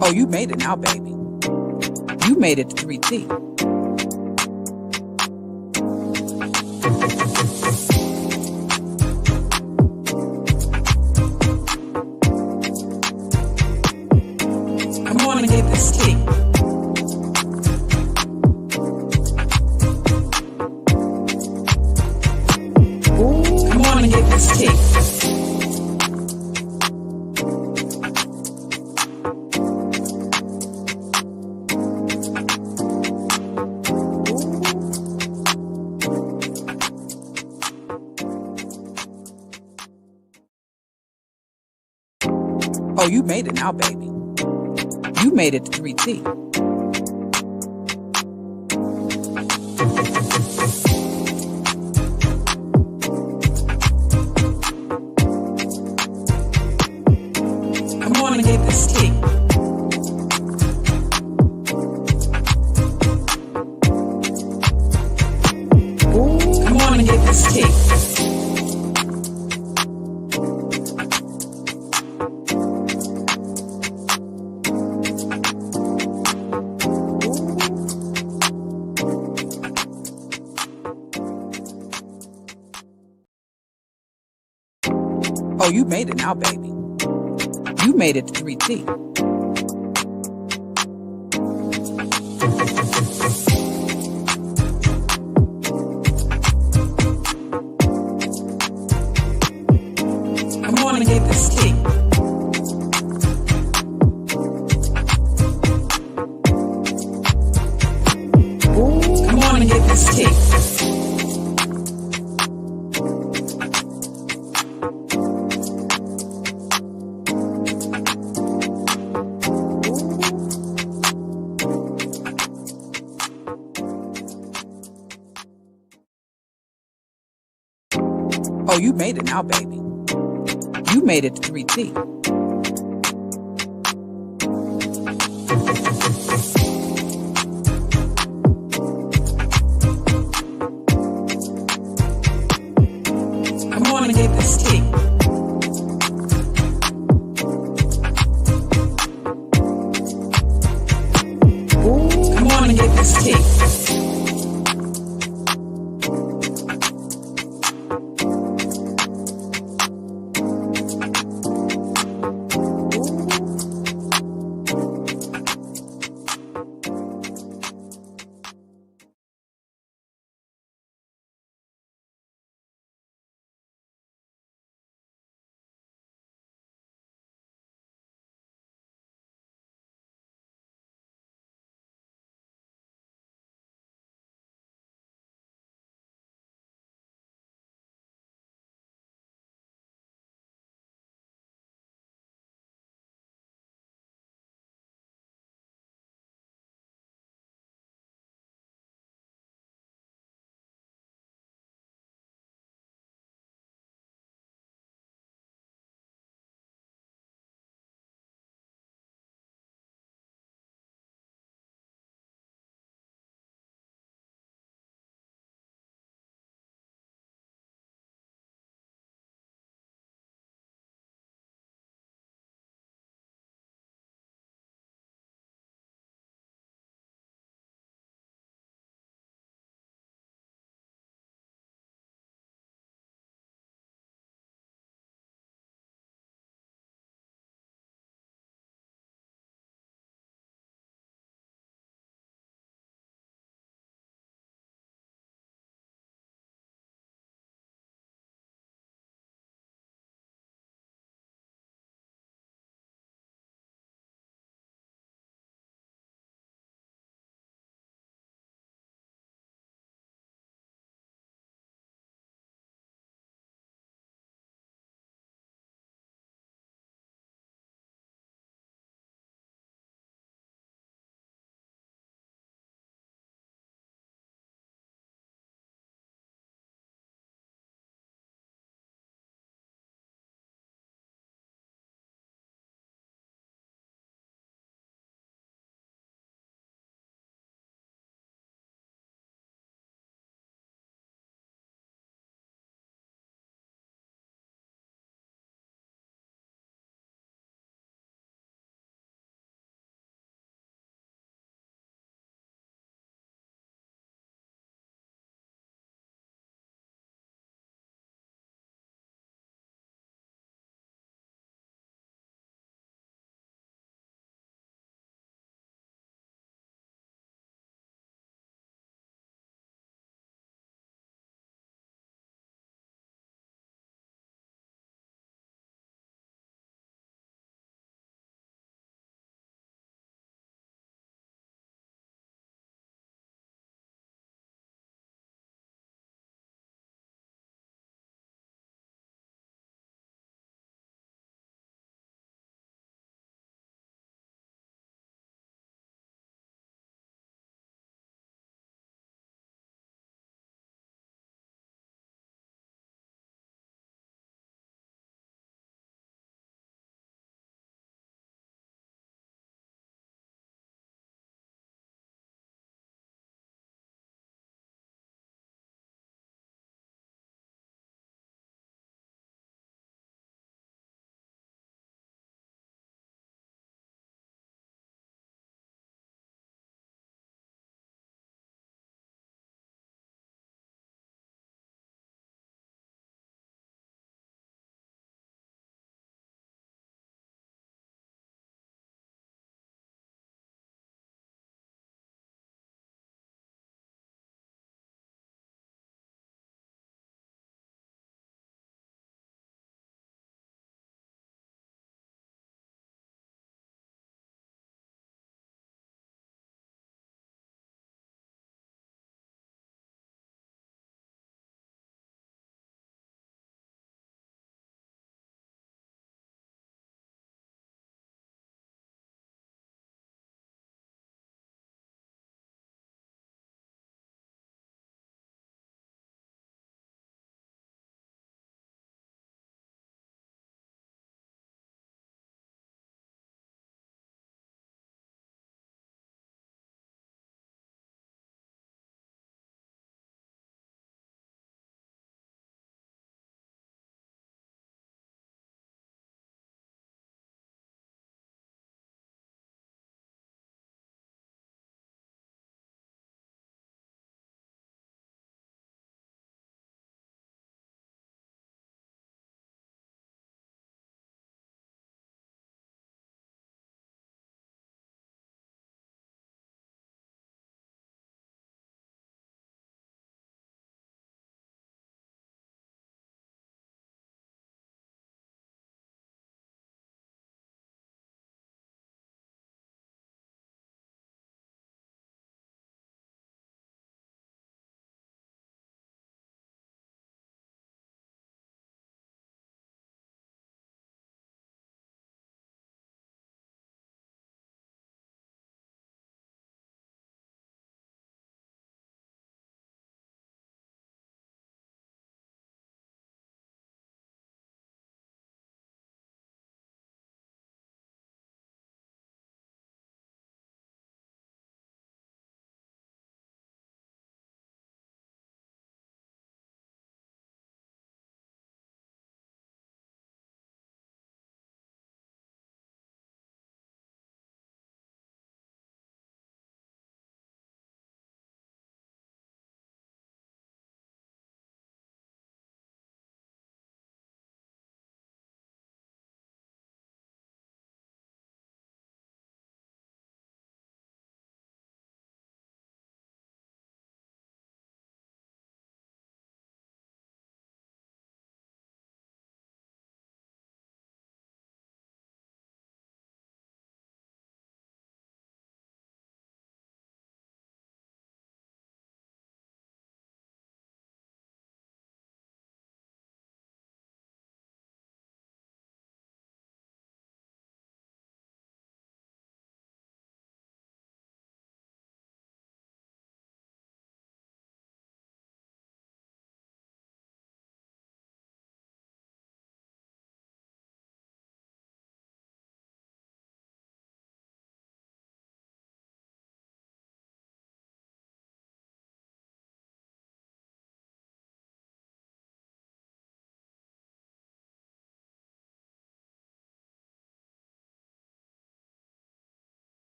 Oh, you made it now, baby. You made it to 3T. Come on and get this tea. Come on and get this tea. Oh, you made it now, baby. You made it to 3T. Come on and get this tea. Come on and get this tea. Oh, you made it now, baby. You made it to 3T. Come on and get this tea. Come on and get this tea. Oh, you made it now, baby. You made it to 3T. Come on and get this tea. Come on and get this tea.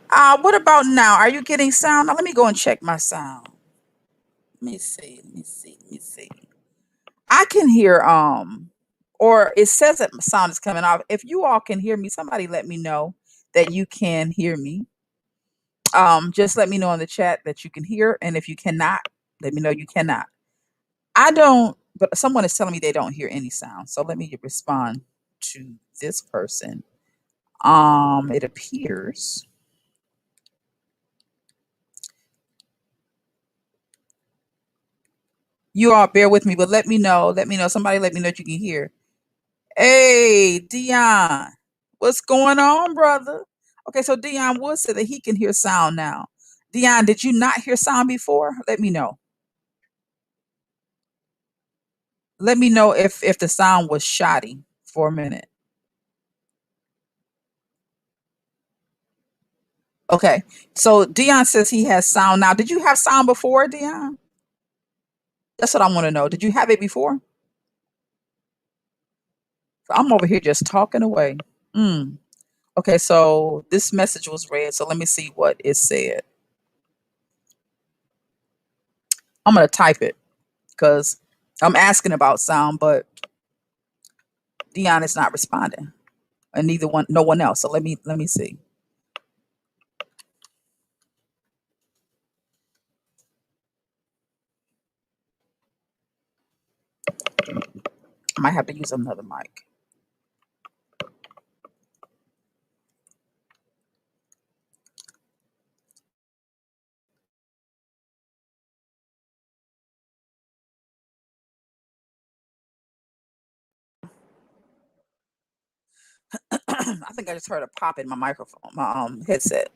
What about now? Are you getting sound? Now let me go and check my sound. Let me see. Let me see. Let me see. I can hear or it says that my sound is coming off. If you all can hear me, somebody let me know that you can hear me. Just let me know in the chat that you can hear, and if you cannot, let me know you cannot. I don't, but someone is telling me they don't hear any sound. So let me respond to this person. It appears you all bear with me, but let me know. Let me know. Somebody let me know that you can hear. Hey, Dion, what's going on, brother? Okay, so Dion Wood said that he can hear sound now. Dion, did you not hear sound before? Let me know. Let me know if the sound was shoddy for a minute. Okay, so Dion says he has sound now. Did you have sound before, Dion? That's what I want to know. Did you have it before? So I'm over here just talking away. Mm. Okay, so this message was read. So let me see what it said. I'm gonna type it because I'm asking about sound, but Dion is not responding, and no one else. So let me see. I might have to use another mic. I think I just heard a pop in my microphone, my headset.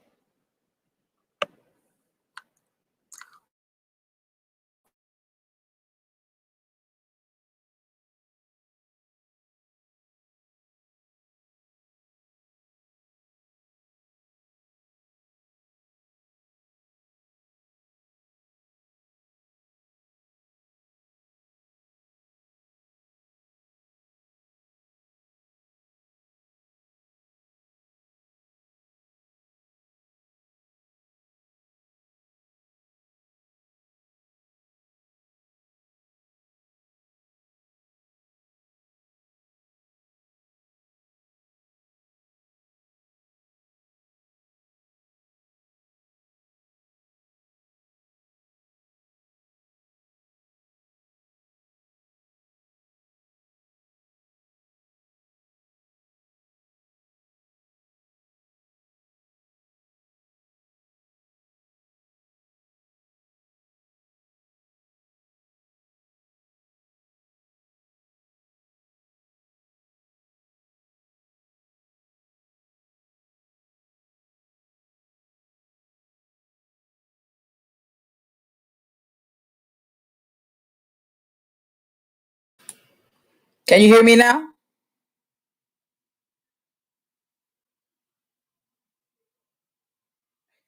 Can you hear me now?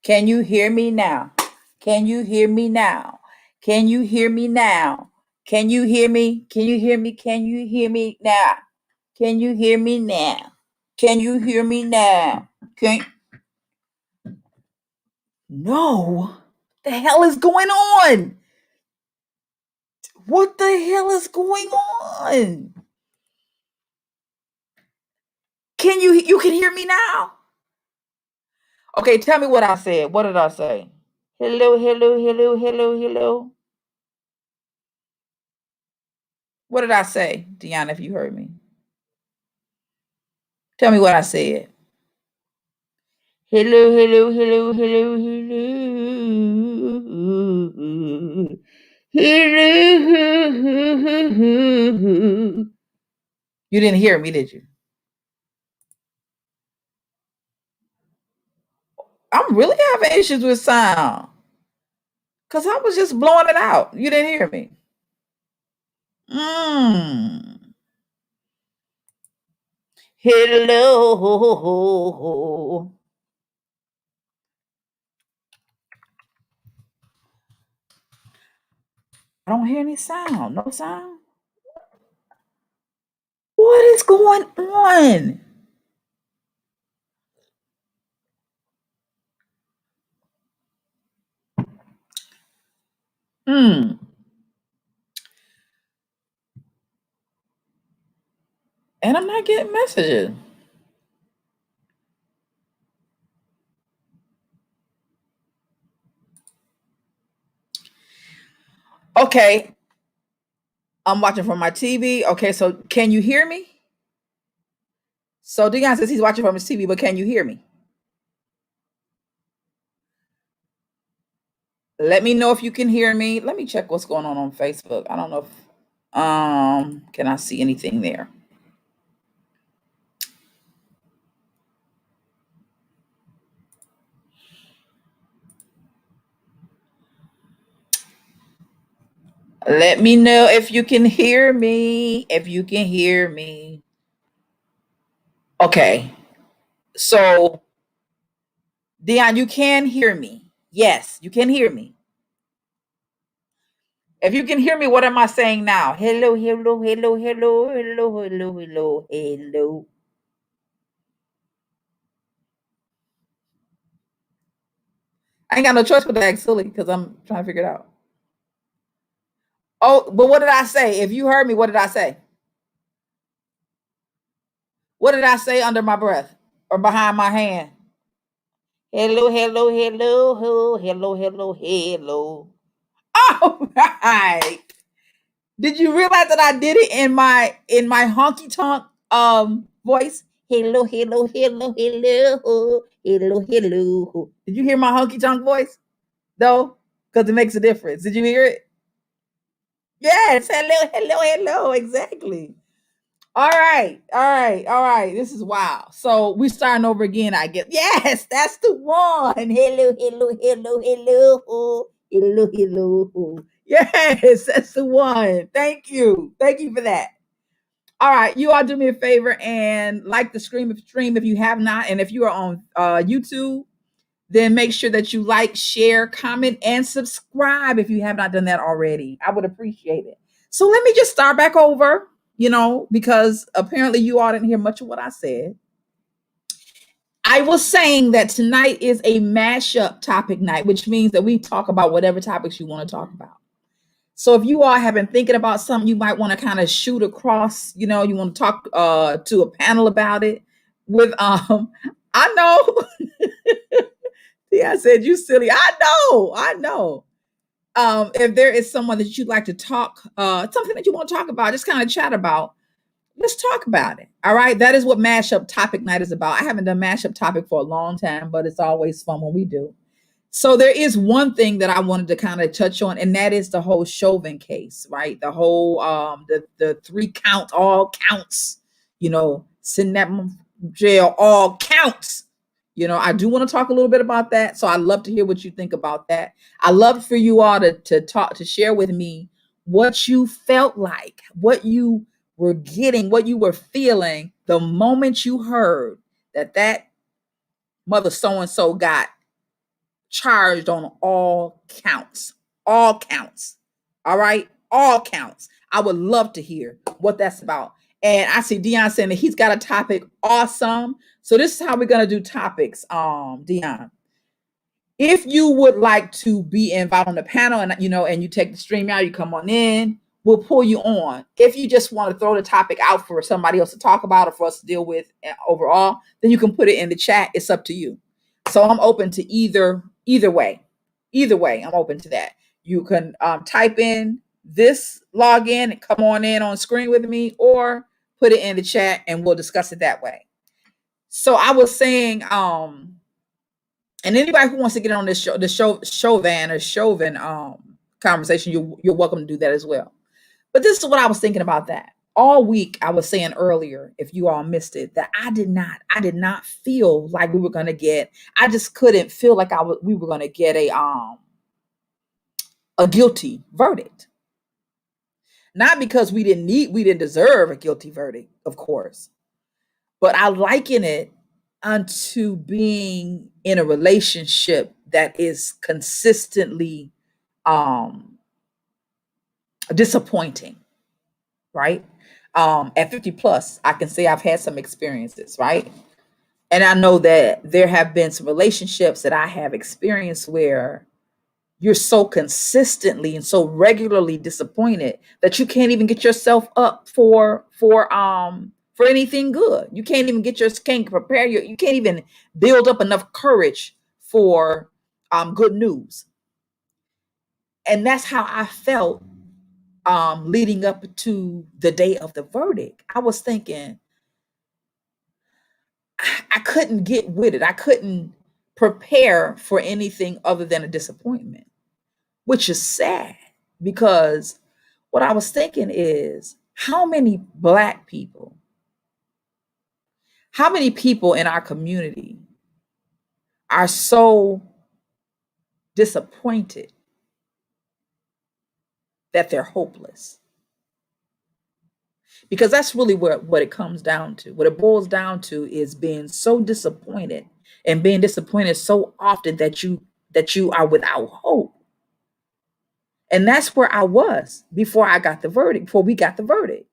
Can you hear me now? Can you hear me now? Can you hear me now? Can you hear me? Can you hear me? Can you hear me now? Can you hear me now? Can you hear me now? Can No. The hell is going on? What the hell is going on? You can hear me now? Okay, tell me what I said. What did I say? Hello, hello, hello, hello, hello. What did I say, Deanna, if you heard me? Tell me what I said. Hello, hello, hello, hello, hello. Hello. You didn't hear me, did you? I'm really having issues with sound. Because I was just blowing it out. You didn't hear me. Hello. I don't hear any sound. No sound. What is going on? And I'm not getting messages. Okay, I'm watching from my TV. Okay, so can you hear me? So Dion says he's watching from his TV, but can you hear me? Let me know if you can hear me. Let me check what's going on Facebook. I don't know if can I see anything there? Let me know if you can hear me. If you can hear me. Okay. So Dion, you can hear me. Yes, you can hear me. If you can hear me, what am I saying now? Hello, hello, hello, hello, hello, hello, hello, hello. I ain't got no choice but to act silly because I'm trying to figure it out. Oh, but what did I say? If you heard me, what did I say? What did I say under my breath or behind my hand? Hello, hello, hello, hello, hello, hello. All right. Did you realize that I did it in my honky tonk voice? Hello, hello, hello, hello, hello, hello. Did you hear my honky tonk voice? Though, because it makes a difference. Did you hear it? Yes. Hello, hello, hello. Exactly. All right, all right, all right. This is wow. So we starting over again, I guess. Yes, that's the one. Hello, hello, hello, hello, hello, hello. Yes, that's the one. Thank you. Thank you for that. All right, you all do me a favor and like the stream if you have not, and if you are on YouTube, then make sure that you like, share, comment, and subscribe if you have not done that already. I would appreciate it. So let me just start back over, because apparently you all didn't hear much of what I said. I was saying that tonight is a mashup topic night, which means that we talk about whatever topics you want to talk about. So if you all have been thinking about something you might want to kind of shoot across, you want to talk to a panel about it with I know. Yeah, I said you silly. I know. If there is someone that you'd like to talk, something that you want to talk about, just kind of chat about, let's talk about it. All right. That is what mashup topic night is about. I haven't done mashup topic for a long time, but it's always fun when we do. So there is one thing that I wanted to kind of touch on, and that is the whole Chauvin case, right? The whole the 3 counts, all counts, sitting that jail, all counts. I do want to talk a little bit about that. So I'd love to hear what you think about that. I love for you all to talk, to share with me what you felt like, what you were getting, what you were feeling the moment you heard that mother so and so got charged on all counts. All counts. All right? All counts. I would love to hear what that's about. And I see Dion saying that he's got a topic. Awesome. So this is how we're gonna do topics, Dion. If you would like to be invited on the panel and you take the stream out, you come on in, we'll pull you on. If you just want to throw the topic out for somebody else to talk about or for us to deal with overall, then you can put it in the chat. It's up to you. So I'm open to either way. Either way, I'm open to that. You can type in this login and come on in on screen with me, or put it in the chat and we'll discuss it that way. So I was saying, and anybody who wants to get on this show, the Chauvin conversation, you're welcome to do that as well. But this is what I was thinking about that. All week I was saying earlier, if you all missed it, that I did not feel like we were going to get, I just couldn't feel like we were going to get a guilty verdict. Not because we didn't deserve a guilty verdict, of course, but I liken it unto being in a relationship that is consistently disappointing, right? At 50 plus, I can say I've had some experiences, right? And I know that there have been some relationships that I have experienced where, you're so consistently and so regularly disappointed that you can't even get yourself up for anything good. You can't even can't prepare you can't even build up enough courage for good news. And that's how I felt leading up to the day of the verdict. I was thinking I couldn't get with it. I couldn't prepare for anything other than a disappointment, which is sad because what I was thinking is how many Black people, how many people in our community are so disappointed that they're hopeless? Because that's really what it comes down to. What it boils down to is being so disappointed and being disappointed so often that you are without hope. And that's where I was before I got the verdict, before we got the verdict.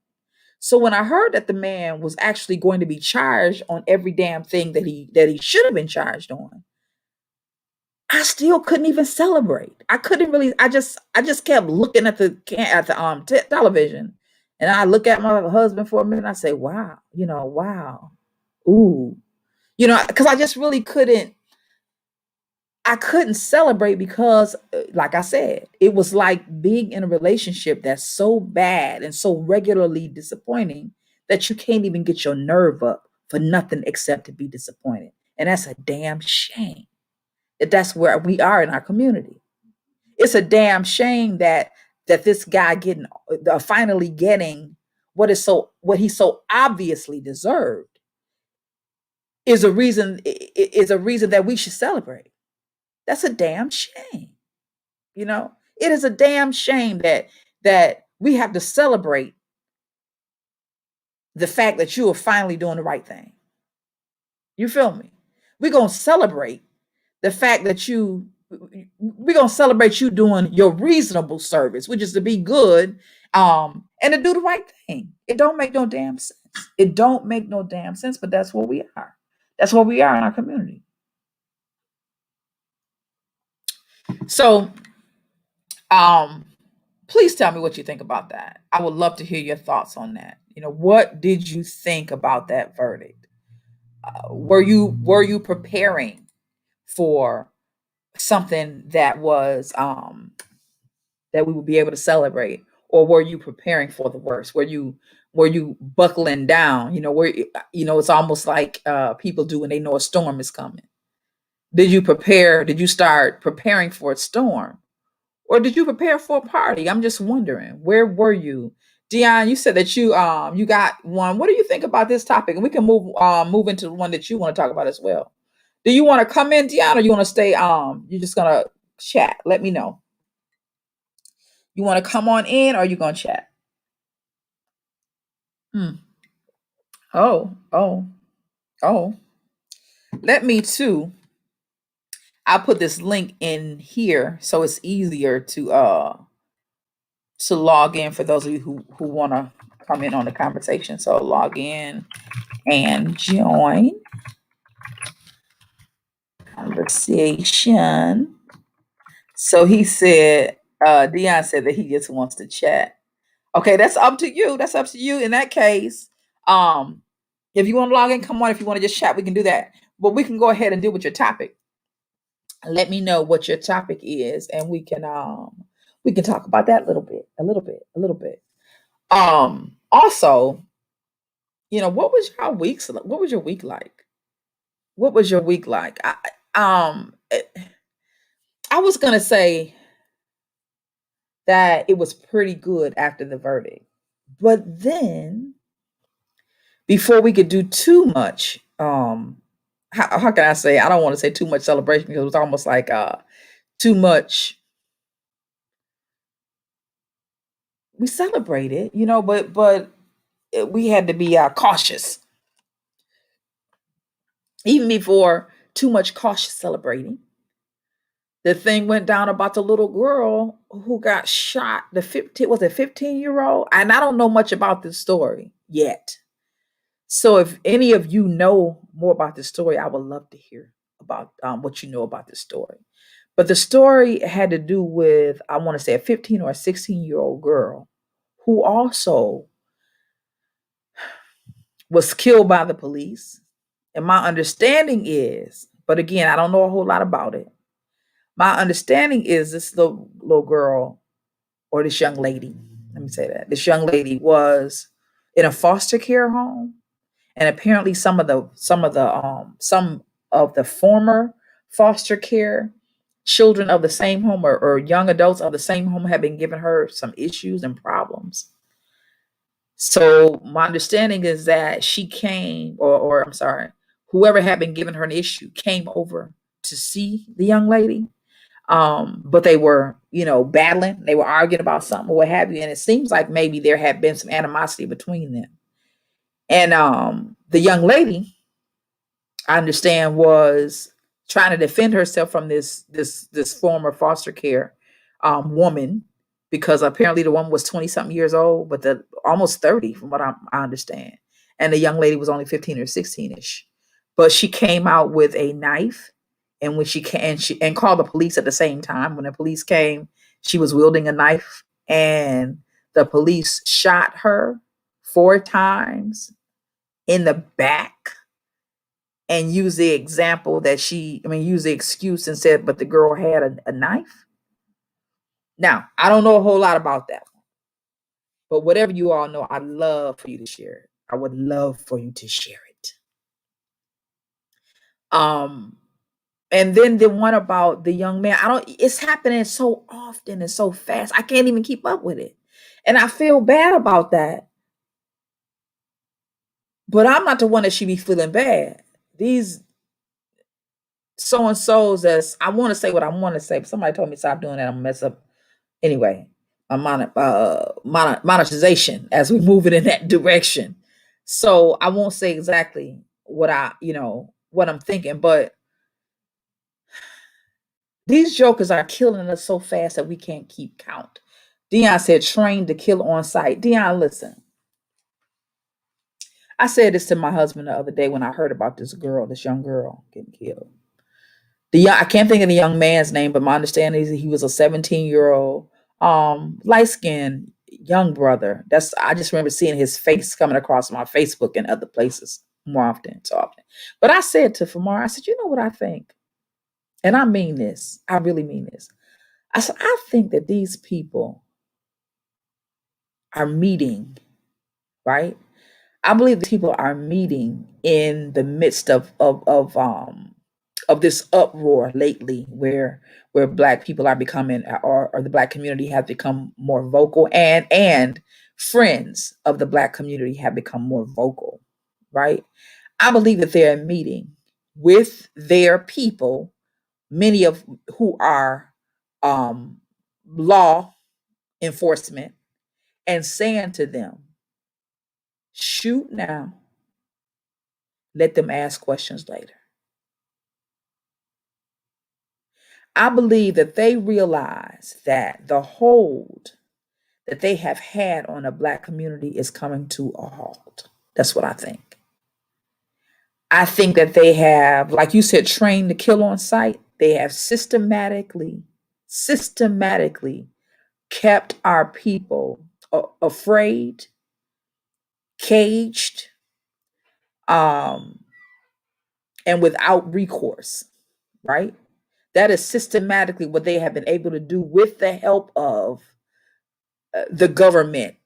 So when I heard that the man was actually going to be charged on every damn thing that he should have been charged on, I still couldn't even celebrate. I couldn't really. I just kept looking at the television, and I look at my husband for a minute. And I say, "Wow, wow, ooh, because I just really couldn't. I couldn't celebrate because, like I said, it was like being in a relationship that's so bad and so regularly disappointing that you can't even get your nerve up for nothing except to be disappointed, and that's a damn shame. That's where we are in our community. It's a damn shame that this guy finally getting what he so obviously deserved is a reason that we should celebrate. That's a damn shame. It is a damn shame that we have to celebrate the fact that you are finally doing the right thing. You feel me? We're gonna celebrate the fact that we're gonna celebrate you doing your reasonable service, which is to be good, and to do the right thing. It don't make no damn sense. It don't make no damn sense, but that's what we are. That's what we are in our community. So, please tell me what you think about that. I would love to hear your thoughts on that. What did you think about that verdict? Were you preparing for something that we would be able to celebrate, or were you preparing for the worst? Were you buckling down? Where it's almost like people do when they know a storm is coming. Did you start preparing for a storm, or did you prepare for a party? I'm just wondering, where were you? Dion, you said that you got one. What do you think about this topic? And we can move into the one that you want to talk about as well. Do you want to come in, Dion, or you want to stay you're just gonna chat? Let me know. You want to come on in, or you gonna chat? Hmm. Oh, oh, oh. Let me too. I'll put this link in here so it's easier to log in for those of you who want to come in on the conversation. So log in and join conversation. So he said, Dion said that he just wants to chat. Okay, that's up to you. That's up to you in that case. If you want to log in, come on. If you want to just chat, we can do that. But we can go ahead and deal with your topic. Let me know what your topic is, and we can talk about that a little bit, a little bit, a little bit. Also, what was your week like? What was your week like? I was gonna say that it was pretty good after the verdict, but then before we could do too much, how can I say? I don't want to say too much celebration because it was almost like too much. We celebrated, but we had to be cautious even before too much cautious celebrating. The thing went down about the little girl who got shot. The 15-year-old, and I don't know much about this story yet. So if any of you know more about this story, I would love to hear about what you know about this story. But the story had to do with, I want to say, a 15 or a 16-year-old girl who also was killed by the police. And my understanding is, but again, I don't know a whole lot about it. My understanding is this little girl, or this young lady, let me say that, this young lady was in a foster care home, and apparently some of the former foster care children of the same home, or young adults of the same home, have been giving her some issues and problems. So my understanding is that she came, or I'm sorry, whoever had been giving her an issue came over to see the young lady. But they were, battling. They were arguing about something or what have you. And it seems like maybe there had been some animosity between them. And the young lady, I understand, was trying to defend herself from this former foster care woman, because apparently the woman was 20 something years old, but the almost 30 from what I understand. And the young lady was only 15 or 16ish. But she came out with a knife, and when she came, and called the police at the same time. When the police came, she was wielding a knife, and the police shot her 4 times in the back, and use the example that use the excuse and said, but the girl had a knife. Now, I don't know a whole lot about that, but whatever you all know, I'd love for you to share it. I would love for you to share it. And then the one about the young man, it's happening so often and so fast. I can't even keep up with it. And I feel bad about that. But I'm not the one that should be feeling bad. These so-and-so's, I want to say what I want to say, but somebody told me stop doing that. I'm gonna mess up. Anyway, monetization as we move it in that direction. So I won't say exactly what what I'm thinking, but these jokers are killing us so fast that we can't keep count. Dion said, trained to kill on sight. Dion, listen. I said this to my husband the other day when I heard about this young girl getting killed. I can't think of the young man's name, but my understanding is he was a 17-year-old, light-skinned young brother. I just remember seeing his face coming across my Facebook and other places so often. But I said to Famar, I said, you know what I think? And I mean this. I really mean this. I said, I think that these people are meeting, right? I believe these people are meeting in the midst of this uproar lately, where Black people are becoming, or the Black community has become more vocal, and friends of the Black community have become more vocal, right? I believe that they're meeting with their people, many of who are law enforcement, and saying to them, shoot now, let them ask questions later. I believe that they realize that the hold that they have had on the Black community is coming to a halt. That's what I think. I think that they have, like you said, trained to kill on sight. They have systematically kept our people afraid, caged, and without recourse, right? That is systematically what they have been able to do with the help of the government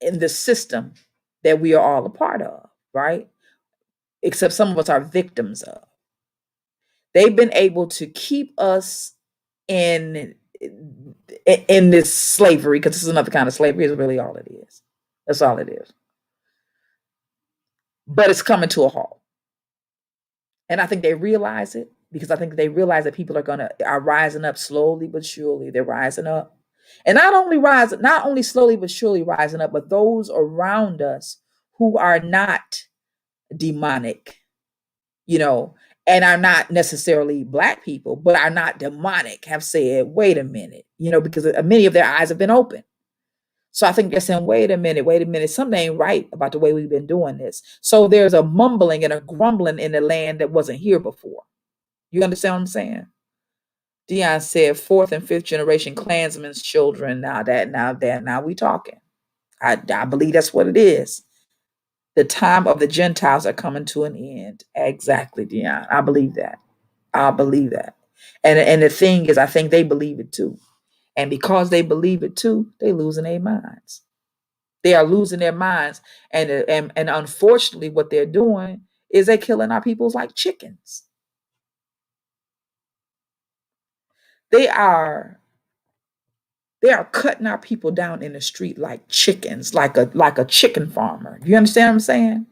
and the system that we are all a part of, right? Except some of us are victims of. They've been able to keep us in this slavery, because this is another kind of slavery, is really all it is. That's all it is. But it's coming to a halt. And I think they realize it, because I think they realize that people are rising up slowly but surely. They're rising up. And not only slowly but surely rising up, but those around us who are not demonic, and are not necessarily Black people, but are not demonic, have said, wait a minute, because many of their eyes have been open. So I think they're saying, wait a minute, something ain't right about the way we've been doing this. So there's a mumbling and a grumbling in the land that wasn't here before. You understand what I'm saying? Dion said fourth and fifth generation Klansmen's children. Now we talking. I believe that's what it is. The time of the Gentiles are coming to an end. Exactly, Dion. I believe that. I believe that. And the thing is, I think they believe it too. And because they believe it too, they losing their minds. They are losing their minds. And unfortunately, what they're doing is they're killing our peoples like chickens. They are cutting our people down in the street like chickens, like a chicken farmer. You understand what I'm saying?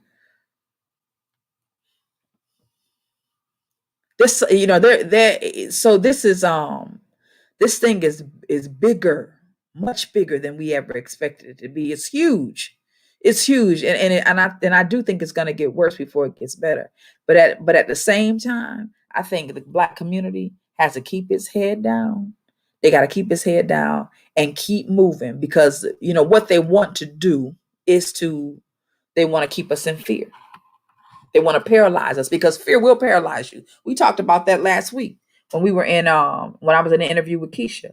This, so this thing is bigger, much bigger than we ever expected it to be. It's huge. It's huge. And I do think it's gonna get worse before it gets better. But at the same time, I think the Black community has to keep its head down. They gotta keep its head down and keep moving, because what they want to do is they want to keep us in fear. They want to paralyze us, because fear will paralyze you. We talked about that last week when we were when I was in an interview with Keisha.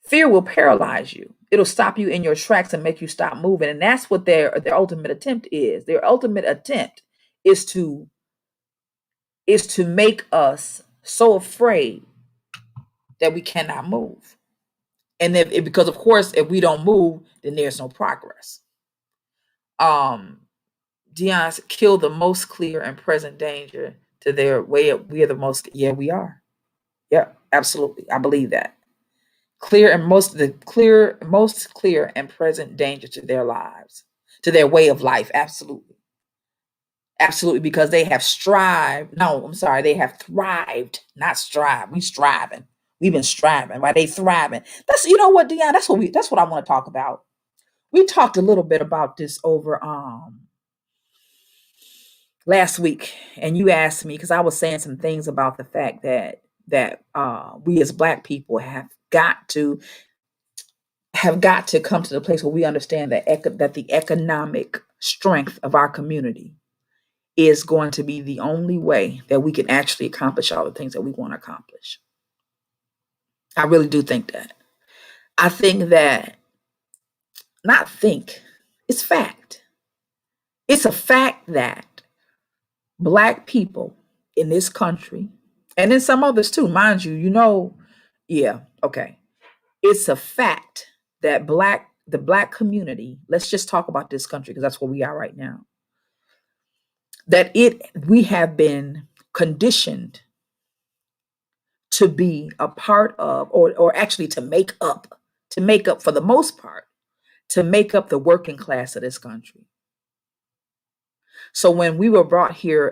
Fear will paralyze you. It'll stop you in your tracks and make you stop moving. And that's what their ultimate attempt is. Their ultimate attempt is to make us so afraid that we cannot move. And because of course, if we don't move, then there's no progress. Dion's kill the most clear and present danger to their way. We are the most. Yeah, we are. Yeah, absolutely. I believe that. Most clear and present danger to their lives, to their way of life. Absolutely. Absolutely, because they have strived. No, I'm sorry, they have thrived, not strive. We striving. We've been striving. Why they thriving? That's what, Dion. That's what I want to talk about. We talked a little bit about this over last week, and you asked me, because I was saying some things about the fact that we as Black people have got to come to the place where we understand that the economic strength of our community is going to be the only way that we can actually accomplish all the things that we want to accomplish. I really do think that. I think that, not think, it's fact. It's a fact that Black people in this country, and in some others too, mind you, yeah, okay. It's a fact that the Black community, let's just talk about this country because that's where we are right now, that we have been conditioned to be a part of, or actually to make up for the most part, to make up the working class of this country. So when we were brought here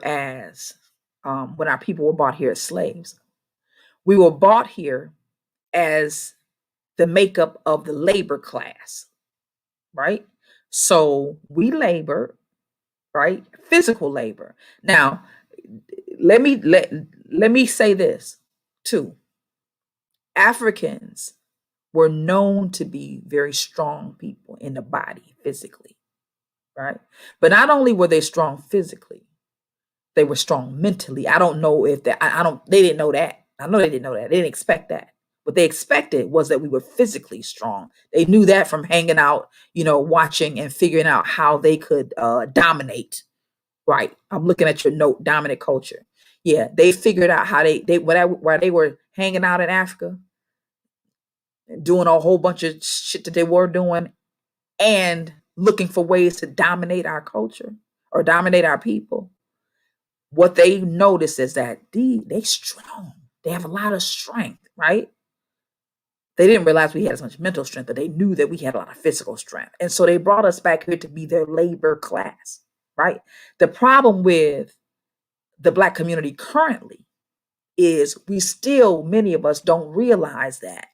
when our people were brought here as slaves, we were brought here as the makeup of the labor class, right? So we labor, right? Physical labor. Now, let me say this too. Africans were known to be very strong people in the body physically, right? But not only were they strong physically, they were strong mentally. I don't know if that, I don't, they didn't know that. I know they didn't know that. They didn't expect that. What they expected was that we were physically strong. They knew that from hanging out, watching and figuring out how they could dominate. Right. I'm looking at your note, dominant culture. Yeah, they figured out how while they were hanging out in Africa, doing a whole bunch of shit that they were doing, and looking for ways to dominate our culture or dominate our people. What they noticed is that they strong. They have a lot of strength, right? They didn't realize we had as much mental strength, but they knew that we had a lot of physical strength. And so they brought us back here to be their labor class, right? The problem with the Black community currently is many of us don't realize that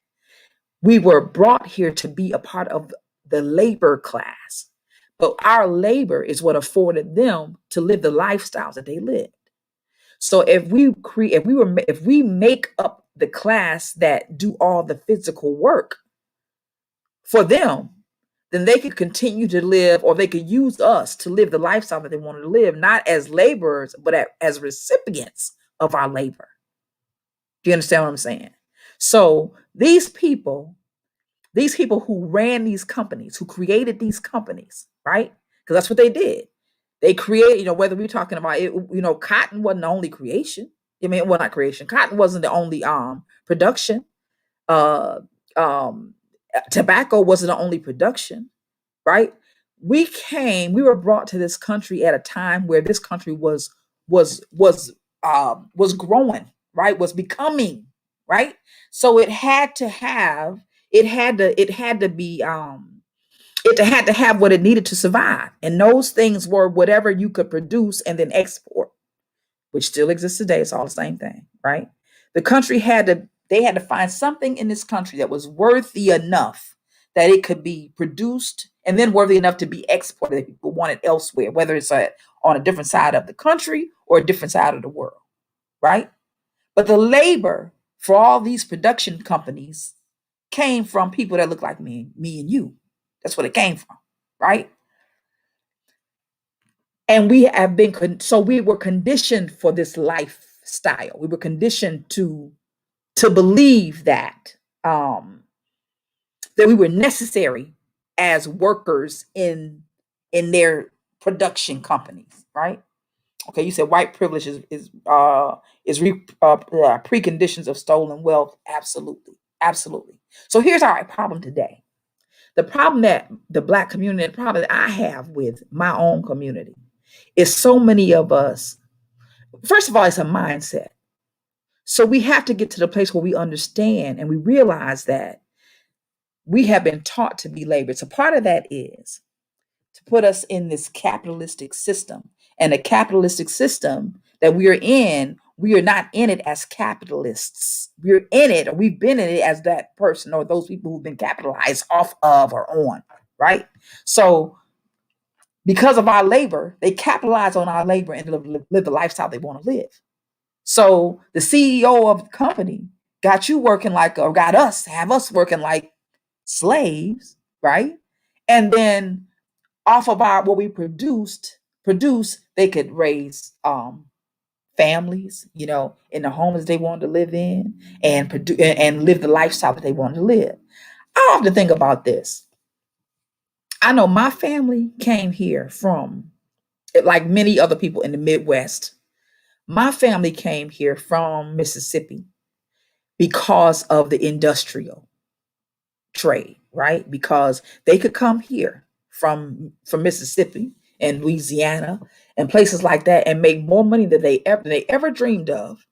we were brought here to be a part of the labor class, but our labor is what afforded them to live the lifestyles that they lived. So if we make up the class that do all the physical work for them, then they could continue to live, or they could use us to live the lifestyle that they wanted to live, not as laborers, but as recipients of our labor. Do you understand what I'm saying? So these people who ran these companies, who created these companies, right? Because that's what they did. They created, whether we're talking about it, cotton wasn't the only creation. I mean, well, not creation. Cotton wasn't the only production. Uh, Tobacco wasn't the only production, right? We were brought to this country at a time where this country was growing, right? Was becoming, right? So it had to have what it needed to survive. And those things were whatever you could produce and then export, which still exists today. It's all the same thing, right? The country they had to find something in this country that was worthy enough that it could be produced and then worthy enough to be exported that people want it elsewhere, whether it's on a different side of the country or a different side of the world, right? But the labor for all these production companies came from people that look like me and you. That's what it came from, right? And we were conditioned for this lifestyle. We were conditioned to believe that we were necessary as workers in their production companies, right? Okay, you said white privilege is preconditions of stolen wealth. Absolutely, absolutely. So here's our problem today. The problem that the Black community, the problem that I have with my own community, is so many of us. First of all, it's a mindset. So we have to get to the place where we understand and we realize that we have been taught to be labored. So part of that is to put us in this capitalistic system. And the capitalistic system that we are in, we are not in it as capitalists. We're in it, or we've been in it as that person or those people who've been capitalized off of or on, right? So because of our labor, they capitalize on our labor and live the lifestyle they want to live. So the CEO of the company got you working or got have us working like slaves, right? And then off of what we produce, they could raise families, in the homes they wanted to live in and and live the lifestyle that they wanted to live. I often think about this. I know my family came here from, like many other people in the Midwest. My family came here from Mississippi because of the industrial trade, right? Because they could come here from Mississippi and Louisiana and places like that and make more money than they ever dreamed of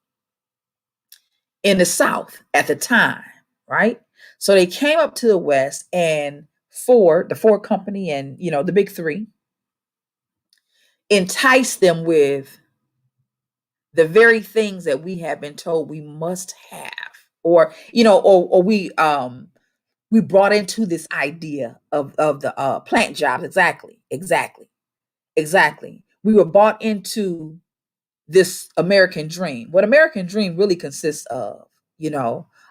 in the South at the time, right? So they came up to the West, and the Ford company and the big three enticed them with the very things that we have been told we must have, or we brought into this idea of the plant jobs. Exactly. We were bought into this American dream. What American dream really consists of,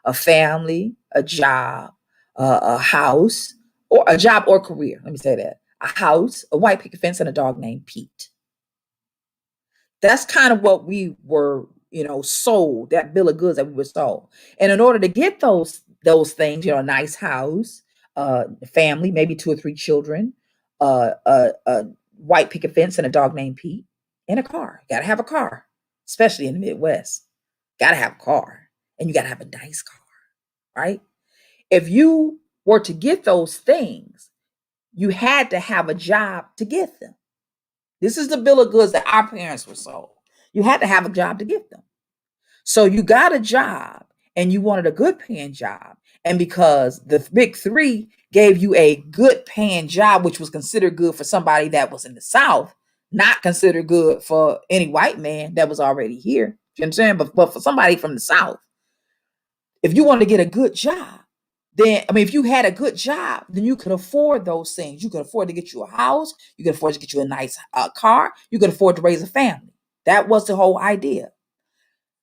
a family, a job, a house, or a job or career. Let me say that. A house, a white picket fence, and a dog named Pete. That's kind of what we were, sold, that bill of goods that we were sold. And in order to get those things, a nice house, family, maybe 2 or 3 children, a white picket fence and a dog named Pete, and a car. Gotta have a car, especially in the Midwest. Gotta have a car. And you gotta have a nice car, right? If you were to get those things, you had to have a job to get them. This is the bill of goods that our parents were sold. You had to have a job to get them. So you got a job and you wanted a good paying job. And because the big three gave you a good paying job, which was considered good for somebody that was in the South, not considered good for any white man that was already here. You understand? But for somebody from the South, if you wanted to get a good job, if you had a good job, then you could afford those things. You could afford to get you a house. You could afford to get you a nice car. You could afford to raise a family. That was the whole idea.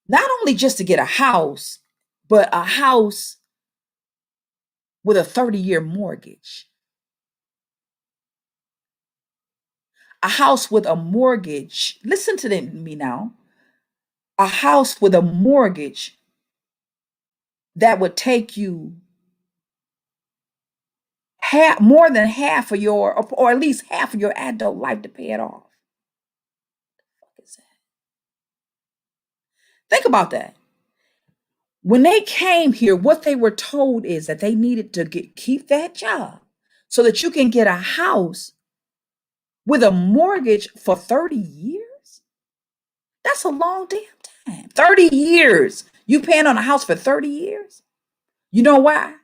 Not only just to get a house, but a house with a 30-year mortgage. A house with a mortgage. Listen to me now. A house with a mortgage that would take you more than half of your, or at least half of your adult life to pay it off. What is that? Think about that. When they came here, what they were told is that they needed to keep that job so that you can get a house with a mortgage for 30 years. That's a long damn time. 30 years. You paying on a house for 30 years? You know why?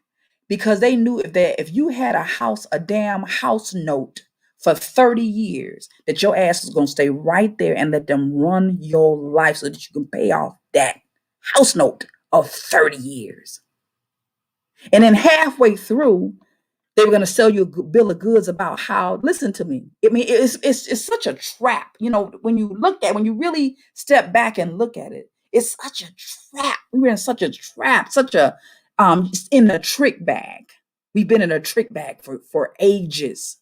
Because they knew if you had a damn house note for 30 years, that your ass was going to stay right there and let them run your life so that you can pay off that house note of 30 years. And then halfway through, they were going to sell you a bill of goods about how, listen to me. I mean, it's such a trap. You know, when you really step back and look at it, it's such a trap. We were in such a trap, in a trick bag. We've been in a trick bag for ages.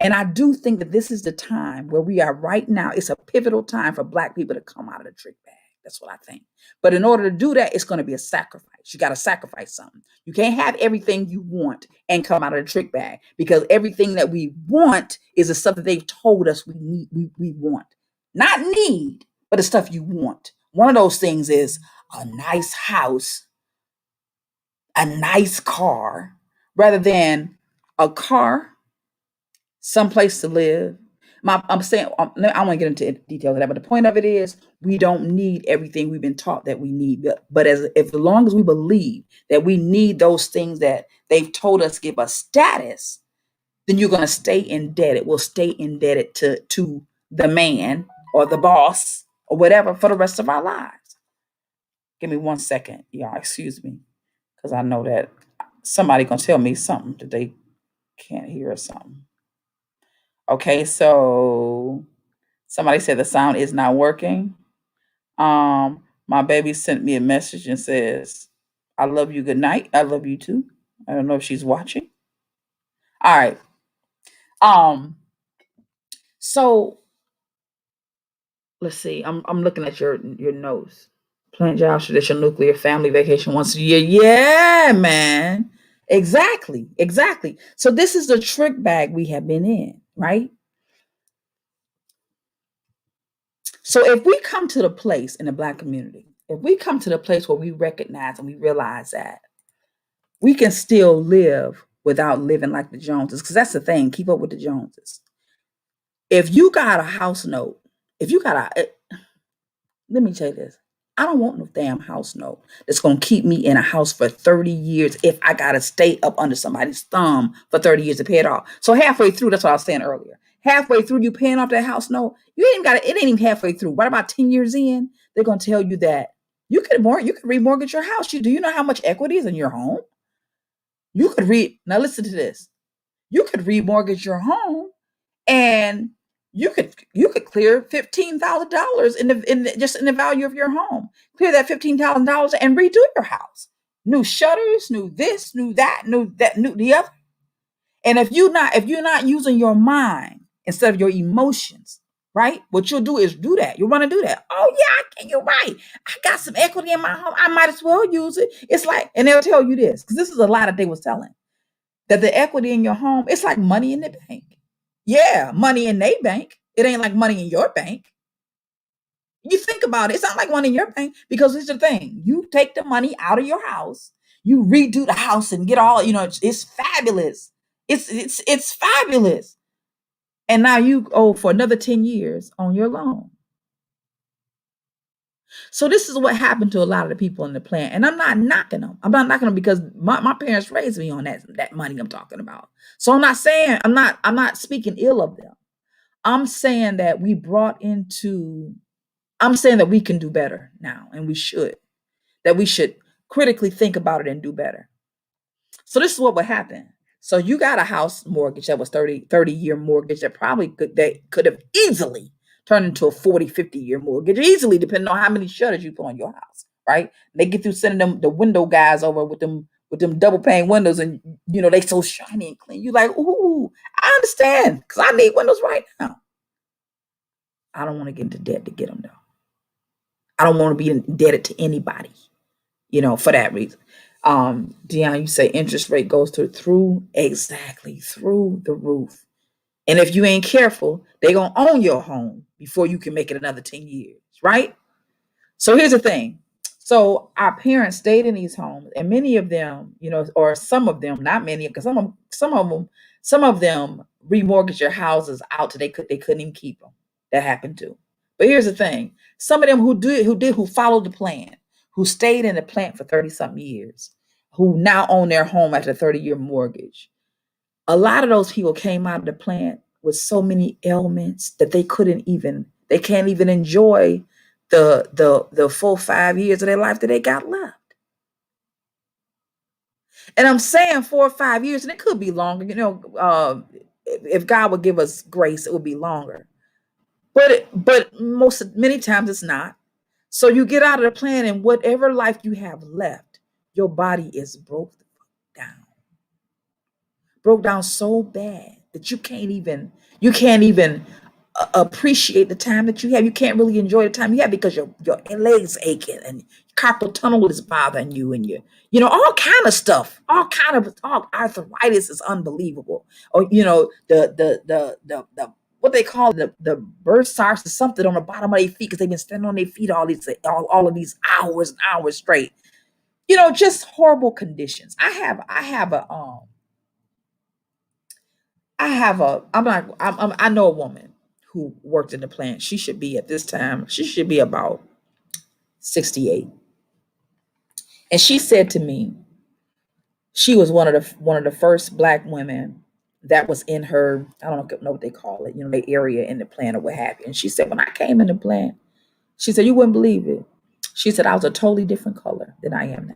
And I do think that this is the time where we are right now. It's a pivotal time for Black people to come out of the trick bag. That's what I think. But in order to do that, it's going to be a sacrifice. You got to sacrifice something. You can't have everything you want and come out of the trick bag, because everything that we want is the stuff that they've told us we need, we want. Not need, but the stuff you want. One of those things is a nice house, a nice car, rather than a car, someplace to live. I'm saying, I want to get into details of that, but the point of it is we don't need everything we've been taught that we need. But as long as we believe that we need those things that they've told us give us status, then you're going to stay indebted. We'll stay indebted to the man or the boss or whatever for the rest of our lives. Give me 1 second, y'all. Excuse me, because I know that somebody going to tell me something that they can't hear or something. Okay, so somebody said the sound is not working. My baby sent me a message and says, I love you, good night. I love you too. I don't know if she's watching. All right. So let's see. I'm looking at your notes. Plant jobs, traditional nuclear family vacation once a year. Yeah, man. Exactly. So this is the trick bag we have been in, right? So if we come to the place in the Black community, if we come to the place where we recognize and we realize that we can still live without living like the Joneses, because that's the thing, keep up with the Joneses. If you got a house note, let me tell you this. I don't want no damn house note that's going to keep me in a house for 30 years if I got to stay up under somebody's thumb for 30 years to pay it off. So halfway through, that's what I was saying earlier. Halfway through, you paying off that house note, it ain't even halfway through. What about 10 years in? They're going to tell you that you could remortgage your house. Do you know how much equity is in your home? Now listen to this. You could remortgage your home and you could clear $15,000 in the value of your home. Clear that $15,000 and redo your house. New shutters, new this, new that, new the other. And if you're not using your mind instead of your emotions, right? What you'll do is do that. You'll want to do that. Oh yeah, you're right. I got some equity in my home. I might as well use it. It's like, and they'll tell you this, because this is a lot that they was telling, that the equity in your home, it's like money in the bank. Yeah, money in their bank. It ain't like money in your bank. You think about it, it's not like money in your bank, because it's the thing. You take the money out of your house, you redo the house and get all, it's fabulous. It's fabulous. And now you owe for another 10 years on your loan. So this is what happened to a lot of the people in the plant. And I'm not knocking them. I'm not knocking them because my parents raised me on that money I'm talking about. So I'm not speaking ill of them. I'm saying that I'm saying that we can do better now, and we should critically think about it and do better. So this is what would happen. So you got a house mortgage that was 30-year mortgage that could have easily turned into a 40, 50-year mortgage, easily, depending on how many shutters you put on your house, right? They get through sending them the window guys over with them double pane windows, and they so shiny and clean. You like, ooh, I understand, because I need windows right now. I don't want to get into debt to get them though. I don't want to be indebted to anybody, for that reason. Dion, you say interest rate goes through exactly through the roof. And if you ain't careful, they gonna own your home before you can make it another 10 years, right? So here's the thing. So our parents stayed in these homes, and many of them, or some of them, not many, because some of them remortgaged their houses out till they couldn't even keep them. That happened too. But here's the thing: some of them who followed the plan, who stayed in the plant for 30 something years, who now own their home after a 30-year mortgage. A lot of those people came out of the plant with so many ailments that they can't even enjoy the full 5 years of their life that they got left. And I'm saying 4 or 5 years, and it could be longer. If God would give us grace, it would be longer. But many times it's not. So you get out of the plan, and whatever life you have left, your body is down, broke down so bad that you can't even appreciate the time that you have. You can't really enjoy the time you have because your legs aching and carpal tunnel is bothering you, and all kind of stuff, all arthritis is unbelievable. Or the what they call the bursars or something on the bottom of their feet because they've been standing on their feet all of these hours and hours straight. Just horrible conditions. I know a woman who worked in the plant. She should be at this time, she should be about 68. And she said to me, she was one of the first black women that was in her, I don't know what they call it, the area in the plant or what have you. And she said, when I came in the plant, she said, you wouldn't believe it. She said, I was a totally different color than I am now.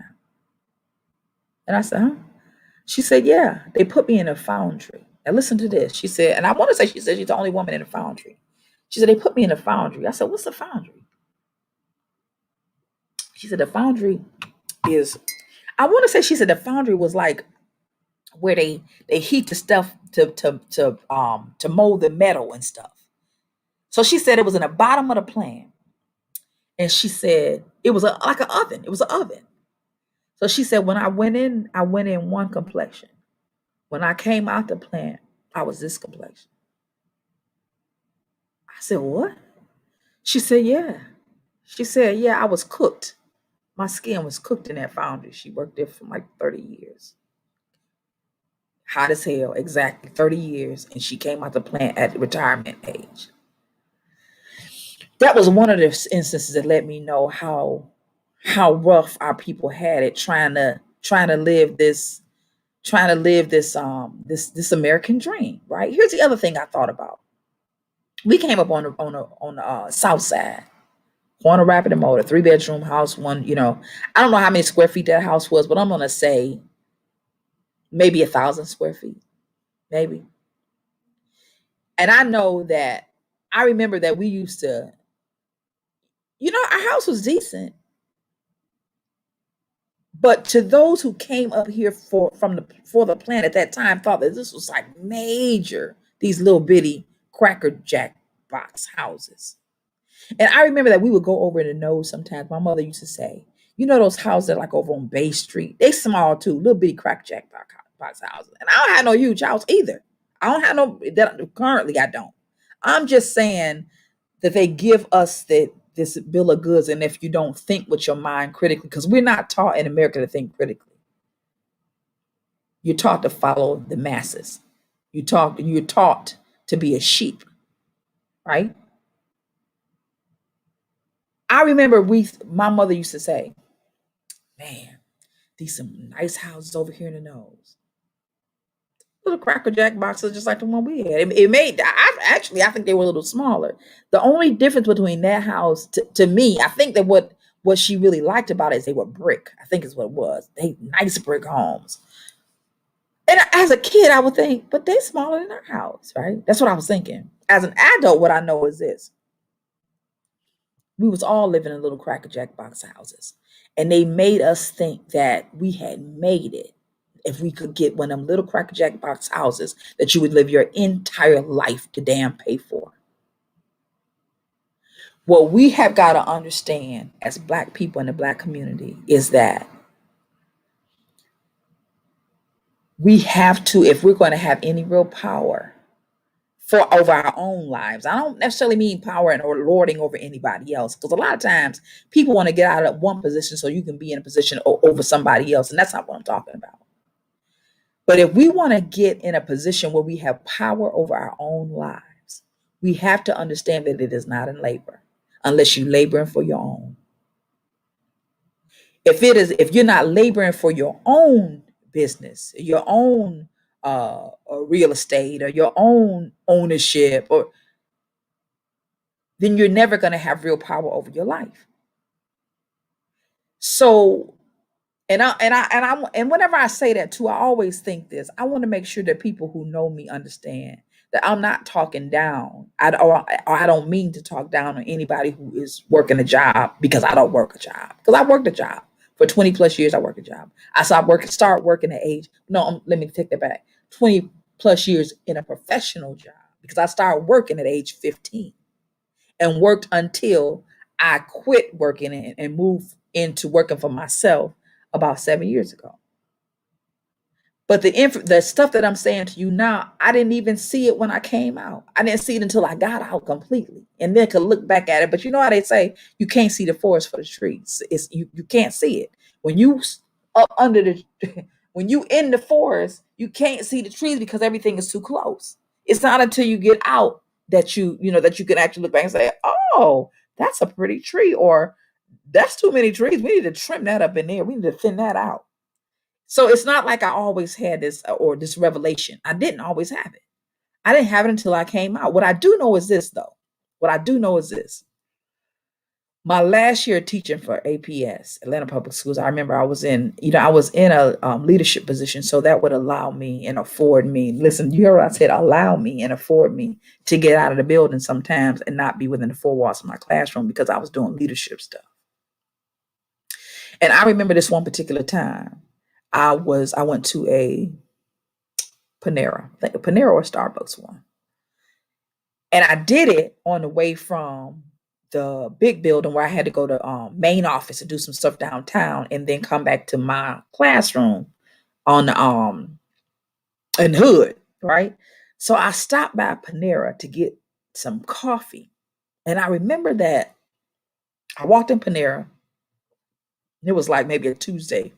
And I said, huh? She said, yeah, they put me in a foundry. And listen to this. She said, and I want to say she said she's the only woman in the foundry. She said, they put me in a foundry. I said, what's a foundry? She said, the foundry is, I want to say she said the foundry was like where they heat the stuff to mold the metal and stuff. So she said it was in the bottom of the plant. And she said it was like an oven. It was an oven. So she said, when I went in one complexion. When I came out the plant, I was this complexion. I said, what? She said, yeah. She said, yeah, I was cooked. My skin was cooked in that foundry. She worked there for like 30 years. Hot as hell, exactly 30 years. And she came out the plant at the retirement age. That was one of the instances that let me know how rough our people had it trying to live this this American dream, right? Here's the other thing I thought about. We came up on the south side, Corner Rapid and Motor, 3-bedroom house. I don't know how many square feet that house was, but I'm gonna say maybe 1,000 square feet, maybe. And I know that I remember that we used to, our house was decent, but to those who came up here for the plant at that time, thought that this was like major. These little bitty Cracker Jack box houses. And I remember that we would go over in the nose sometimes. My mother used to say, those houses that like over on Bay Street, they small too, little bitty Cracker Jack box houses. And I don't have no huge house either. I don't have no, that currently I don't. I'm just saying that they give us this bill of goods. And if you don't think with your mind critically, because we're not taught in America to think critically. You're taught to follow the masses. You're taught to be a sheep, right? I remember my mother used to say, man, these some nice houses over here in the nose. Little Cracker Jack boxes just like the one we had. I think they were a little smaller. The only difference between that house to me, I think that what she really liked about it is they were brick. I think is what it was. They nice brick homes. And as a kid, I would think, but they smaller than our house, right? That's what I was thinking. As an adult, what I know is this. We was all living in little Cracker Jack box houses. And they made us think that we had made it if we could get one of them little Cracker Jack box houses that you would live your entire life to damn pay for. What we have got to understand as Black people in the Black community is that We have to, if we're going to have any real power for over our own lives. I don't necessarily mean power and or lording over anybody else, because a lot of times people want to get out of one position so you can be in a position over somebody else, and that's not what I'm talking about. But if we want to get in a position where we have power over our own lives, we have to understand that it is not in labor, unless you're laboring for your own. If you're not laboring for your own business, your own real estate, or your own ownership, or then you're never going to have real power over your life. So, and whenever I say that too, I always think this. I want to make sure that people who know me understand that I'm not talking down. Or I don't mean to talk down on anybody who is working a job, because I don't work a job. Because I worked a job for 20 plus years. I worked a job. I start working at age. No, let me take that back. 20 plus years in a professional job, because I started working at age 15 and worked until I quit working and moved into working for myself about 7 years ago. But the stuff that I'm saying to you now, I didn't even see it when I came out. I didn't see it until I got out completely, and then could look back at it. But you know how they say you can't see the forest for the trees. It's you can't see it when you up under the when you in the forest. You can't see the trees because everything is too close. It's not until you get out that that you can actually look back and say, "Oh, that's a pretty tree," or "That's too many trees. We need to trim that up in there. We need to thin that out." So it's not like I always had this or this revelation. I didn't always have it. I didn't have it until I came out. What I do know is this, though. What I do know is this. My last year teaching for APS, Atlanta Public Schools, I remember I was in a leadership position, so that would allow me and afford me. Listen, you heard what I said, allow me and afford me to get out of the building sometimes and not be within the four walls of my classroom, because I was doing leadership stuff. And I remember this one particular time. I went to a Panera, like a Panera or Starbucks one. And I did it on the way from the big building where I had to go to main office and do some stuff downtown, and then come back to my classroom on the in Hood, right? So I stopped by Panera to get some coffee. And I remember that I walked in Panera, and it was like maybe a Tuesday,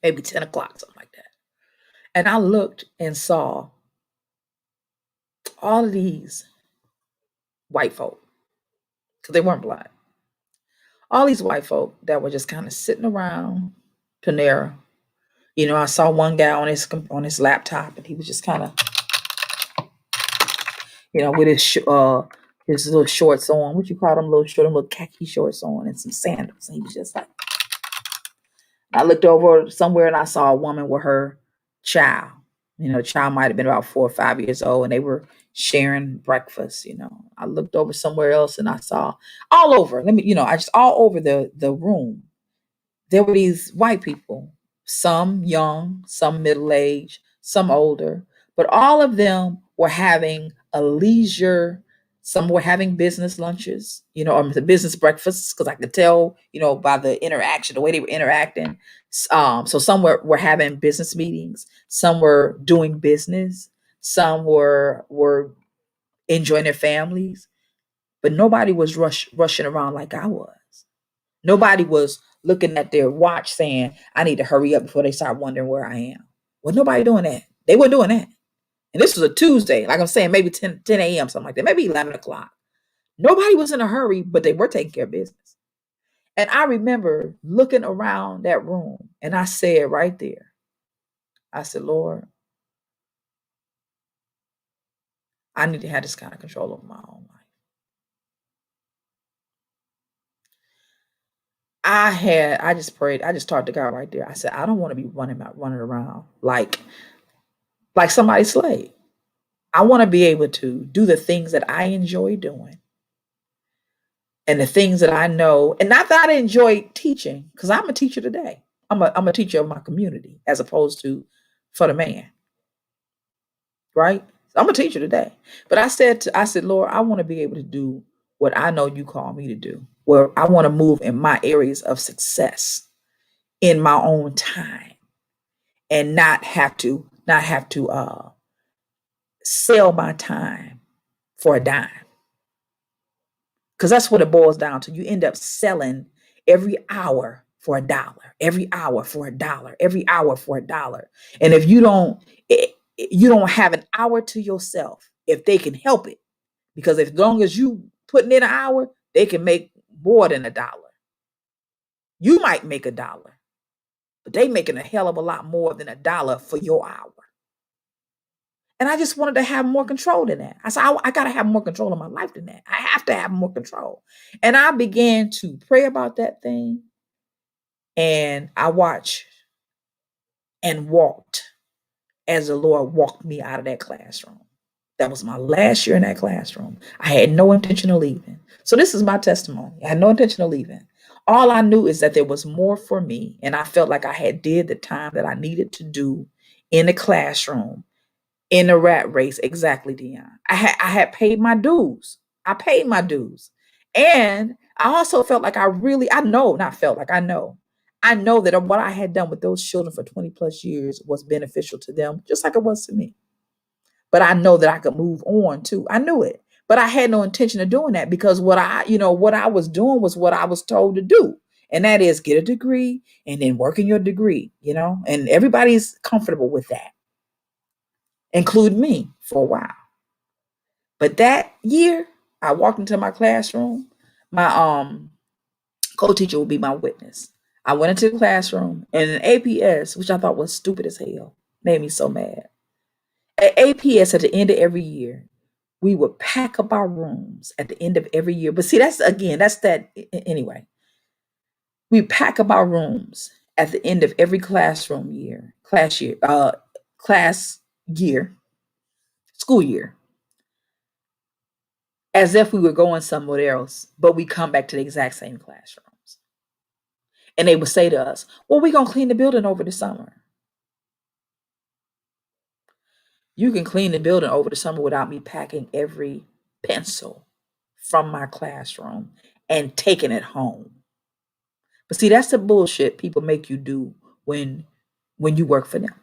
maybe 10 o'clock, something like that. And I looked and saw all of these white folk, because they weren't black. All these white folk that were just kind of sitting around Panera. I saw one guy on his laptop, and he was just kind of, with his little shorts on. What you call them? Little khaki shorts on, and some sandals. And he was just like. I looked over somewhere and I saw a woman with her child. The child might have been about 4 or 5 years old, and they were sharing breakfast. I looked over somewhere else and I saw all over. I just all over the room. There were these white people, some young, some middle-aged, some older, but all of them were having a leisure. Some were having business lunches, or the business breakfasts, because I could tell, by the interaction, the way they were interacting. So some were having business meetings, some were doing business, some were enjoying their families, but nobody was rushing around like I was. Nobody was looking at their watch saying, I need to hurry up before they start wondering where I am. Well, nobody doing that. They weren't doing that. And this was a Tuesday, like I'm saying, maybe 10 a.m., something like that, maybe 11 o'clock. Nobody was in a hurry, but they were taking care of business. And I remember looking around that room, and I said right there, I said, Lord, I need to have this kind of control over my own life. I just prayed. I just talked to God right there. I said, I don't want to be running around like somebody's slave. I want to be able to do the things that I enjoy doing, and the things that I know. And not that I enjoy teaching, because I'm a teacher today. I'm a teacher of my community, as opposed to for the man. Right? I'm a teacher today. But I said, Lord, I want to be able to do what I know you call me to do, where I want to move in my areas of success in my own time. and not have to sell my time for a dime. Because that's what it boils down to. You end up selling every hour for $1, every hour for $1, every hour for $1. And if you don't have an hour to yourself, if they can help it, because as long as you putting in an hour, they can make more than $1. You might make $1, but they making a hell of a lot more than $1 for your hour. And I just wanted to have more control than that. I said, I got to have more control of my life than that. I have to have more control. And I began to pray about that thing. And I watched and walked as the Lord walked me out of that classroom. That was my last year in that classroom. I had no intention of leaving. So this is my testimony. I had no intention of leaving. All I knew is that there was more for me. And I felt like I had did the time that I needed to do in the classroom, in the rat race. Exactly, Dion. I had paid my dues. I paid my dues. And I also felt like I know that what I had done with those children for 20 plus years was beneficial to them, just like it was to me. But I know that I could move on too. I knew it, but I had no intention of doing that, because what I was doing was what I was told to do. And that is get a degree and then work in your degree, and everybody's comfortable with that, include me for a while. But that year I walked into my classroom, my co-teacher will be my witness. I went into the classroom, and an APS, which I thought was stupid as hell, made me so mad. At APS, at the end of every year, we would pack up our rooms at the end of every year. But see, anyway. We pack up our rooms at the end of every school year, as if we were going somewhere else, but we come back to the exact same classrooms. And they would say to us, well, we're going to clean the building over the summer. You can clean the building over the summer without me packing every pencil from my classroom and taking it home. But see, that's the bullshit people make you do when you work for them.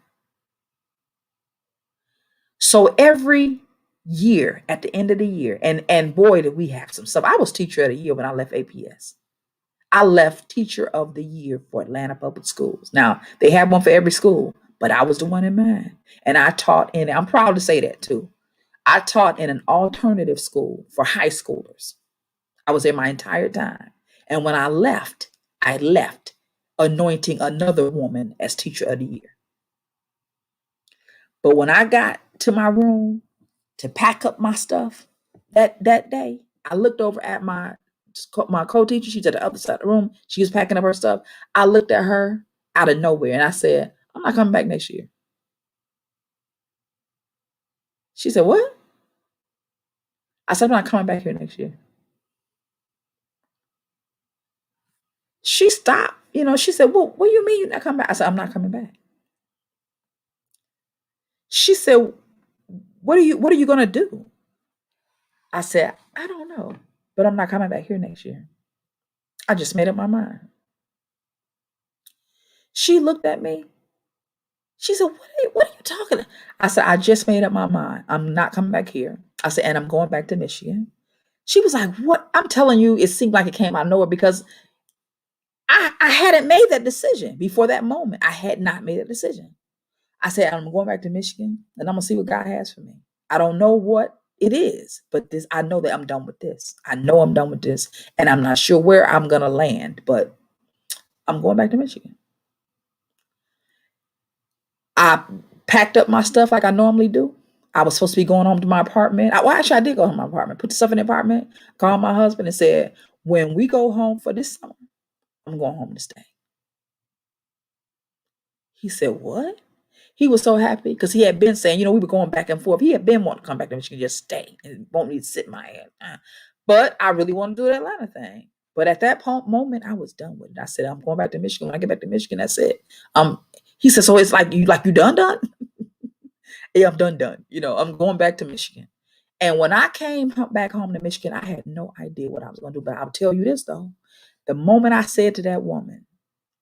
So every year, at the end of the year, and boy, did we have some stuff. I was teacher of the year when I left APS. I left teacher of the year for Atlanta Public Schools. Now, they have one for every school, but I was the one in mine. And I taught I'm proud to say that too. I taught in an alternative school for high schoolers. I was there my entire time. And when I left anointing another woman as teacher of the year. But when I got to my room to pack up my stuff that day, I looked over at my co-teacher. She's at the other side of the room. She was packing up her stuff. I looked at her out of nowhere and I said, I'm not coming back next year. She said, what? I said, I'm not coming back here next year. She stopped. She said, well, what do you mean you're not coming back? I said, I'm not coming back. She said, what are you going to do? I said, I don't know, but I'm not coming back here next year. I just made up my mind. She looked at me. She said, what are you talking about? I said, I just made up my mind. I'm not coming back here. I said, and I'm going back to Michigan. She was like, what? I'm telling you, it seemed like it came out of nowhere because I hadn't made that decision before that moment. I had not made that decision. I said, I'm going back to Michigan and I'm going to see what God has for me. I don't know what it is, but I know that I'm done with this. I know I'm done with this, and I'm not sure where I'm going to land, but I'm going back to Michigan. I packed up my stuff like I normally do. I was supposed to be going home to my apartment. Actually, I did go home to my apartment, put the stuff in the apartment, called my husband and said, when we go home for this summer, I'm going home to stay. He said, what? He was so happy because he had been saying, we were going back and forth. He had been wanting to come back to Michigan, just stay and won't need to sit in my head. But I really want to do the Atlanta thing. But at that moment, I was done with it. I said, I'm going back to Michigan. When I get back to Michigan, that's it. He said, so it's like you done? Yeah, I'm done. I'm going back to Michigan. And when I came back home to Michigan, I had no idea what I was going to do. But I'll tell you this, though. The moment I said to that woman,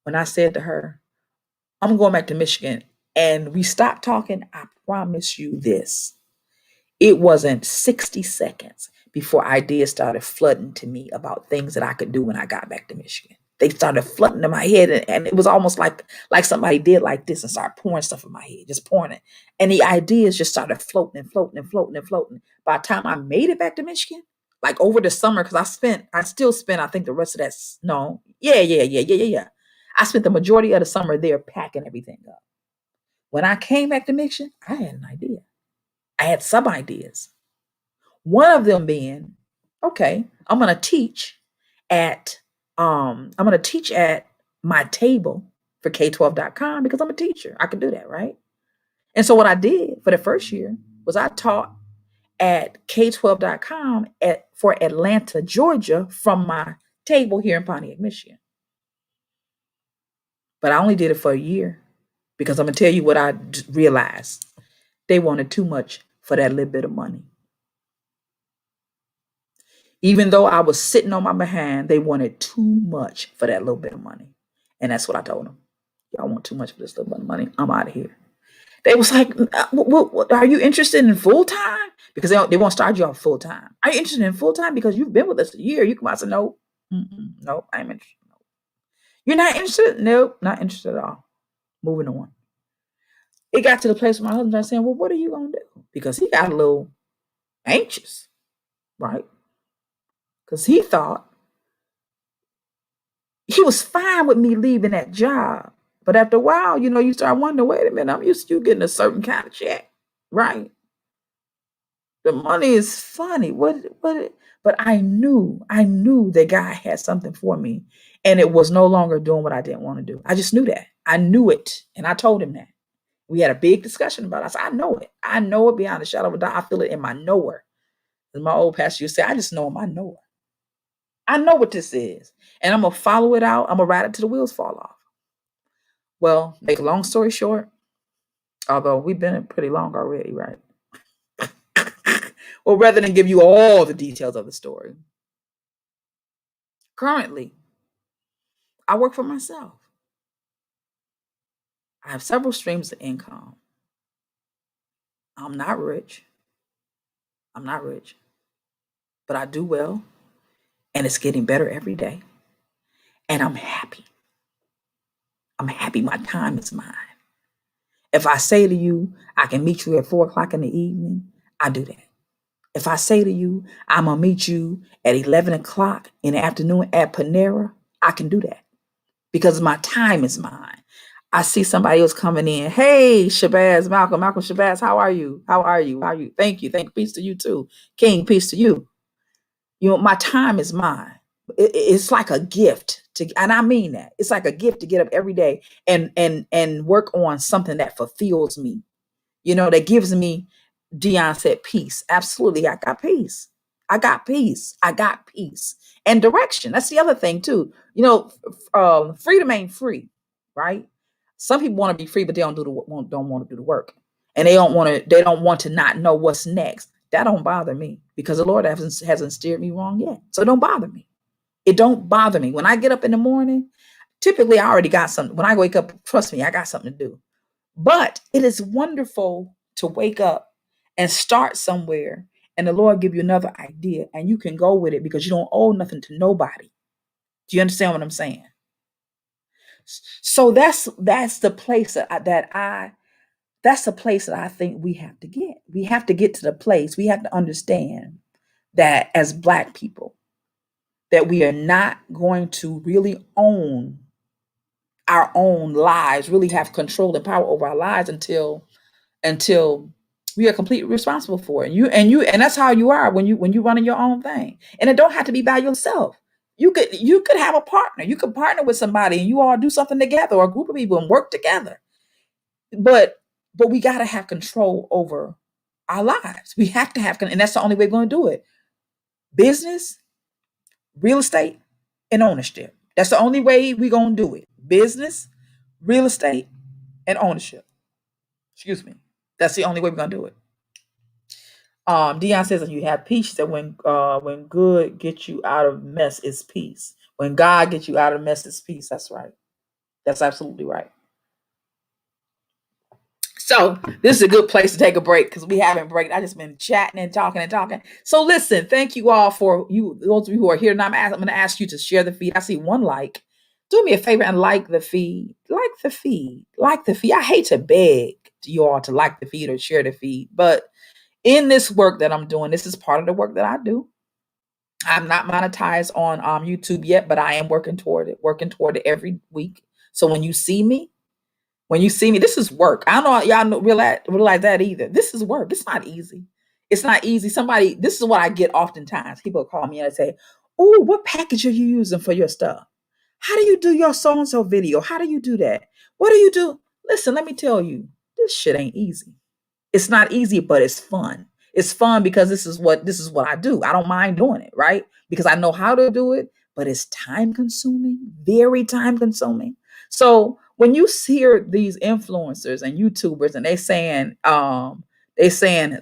when I said to her, I'm going back to Michigan, and we stopped talking, I promise you this. It wasn't 60 seconds before ideas started flooding to me about things that I could do when I got back to Michigan. They started flooding to my head, and it was almost like somebody did like this and started pouring stuff in my head, just pouring it. And the ideas just started floating and floating and floating and floating. By the time I made it back to Michigan, like over the summer, because I still spent, I think the rest of that, no, yeah. I spent the majority of the summer there packing everything up. When I came back to Michigan, I had an idea. I had some ideas. One of them being, okay, I'm gonna teach at my table for K12.com because I'm a teacher. I could do that, right? And so what I did for the first year was I taught at K12.com for Atlanta, Georgia, from my table here in Pontiac, Michigan. But I only did it for a year because I'm gonna tell you what I realized. They wanted too much for that little bit of money. Even though I was sitting on my behind, they wanted too much for that little bit of money. And that's what I told them. Y'all want too much for this little bit of money. I'm out of here. They was like, are you interested in full time? Because they won't start you off full time. Are you interested in full time? Because you've been with us a year. You come out and say, no, no, I'm interested. No. You're not interested? Nope, not interested at all. Moving on. It got to the place where my husband was saying, well, what are you going to do? Because he got a little anxious, right? Because he thought he was fine with me leaving that job. But after a while, you start wondering, wait a minute, I'm used to you getting a certain kind of check, right? The money is funny. But I knew that God had something for me, and it was no longer doing what I didn't want to do. I just knew that. I knew it, and I told him that. We had a big discussion about it. I said, I know it. I know it beyond a shadow of a doubt. I feel it in my knower. As my old pastor used to say, I just know my knower. I know what this is, and I'm going to follow it out. I'm going to ride it till the wheels fall off. Well, make a long story short, although we've been in pretty long already, right? Well, rather than give you all the details of the story, currently, I work for myself. I have several streams of income. I'm not rich, but I do well, and it's getting better every day. And I'm happy. My time is mine. If I say to you, I can meet you at 4:00 in the evening, I do that. If I say to you, I'm going to meet you at 11 o'clock in the afternoon at Panera, I can do that because my time is mine. I see somebody else coming in. Hey, Shabazz, Malcolm Shabazz, how are you? Thank you. Peace to you too. King, peace to you. My time is mine. It's like a gift and I mean that. It's like a gift to get up every day and work on something that fulfills me. That gives me, Dion said, peace. Absolutely. I got peace. And direction. That's the other thing too. Freedom ain't free, right? Some people want to be free, but they don't want to do the work. And they don't want to not know what's next. That don't bother me because the Lord hasn't steered me wrong yet. So it don't bother me. It don't bother me. When I get up in the morning, typically I already got something. When I wake up, trust me, I got something to do. But it is wonderful to wake up and start somewhere and the Lord give you another idea and you can go with it because you don't owe nothing to nobody. Do you understand what I'm saying? So that's the place that I think we have to get. We have to get to the place. We have to understand that as Black people, that we are not going to really own our own lives, really have control and power over our lives until we are completely responsible for it. And that's how you are when you running your own thing. And it don't have to be by yourself. You could have a partner. You could partner with somebody and you all do something together or a group of people and work together. But we got to have control over our lives. We have to have, and that's the only way we're going to do it. Business, real estate, and ownership. That's the only way we're going to do it. Business, real estate, and ownership. Excuse me. That's the only way we're going to do it. Dion says, and you have peace, that when good gets you out of mess is peace. When God gets you out of mess is peace. That's right. That's absolutely right. So this is a good place to take a break because we haven't break. I just been chatting and talking and talking. So listen, thank you all for those of you who are here. Now I'm going to ask you to share the feed. I see one like. Do me a favor and like the feed. Like the feed. Like the feed. I hate to beg you all to like the feed or share the feed, but in this work that I'm doing, this is part of the work that I do. I'm not monetized on YouTube yet, but I am working toward it every week. So when you see me, this is work. I don't know y'all realize that either. This is work. It's not easy. It's not easy. This is what I get oftentimes. People call me and say, "Oh, what package are you using for your stuff? How do you do your so-and-so video? How do you do that? What do you do?" Listen, let me tell you, this shit ain't easy. It's not easy, but it's fun. It's fun because this is what I do. I don't mind doing it, right? Because I know how to do it, but it's time consuming, very time consuming. So when you hear these influencers and YouTubers and they saying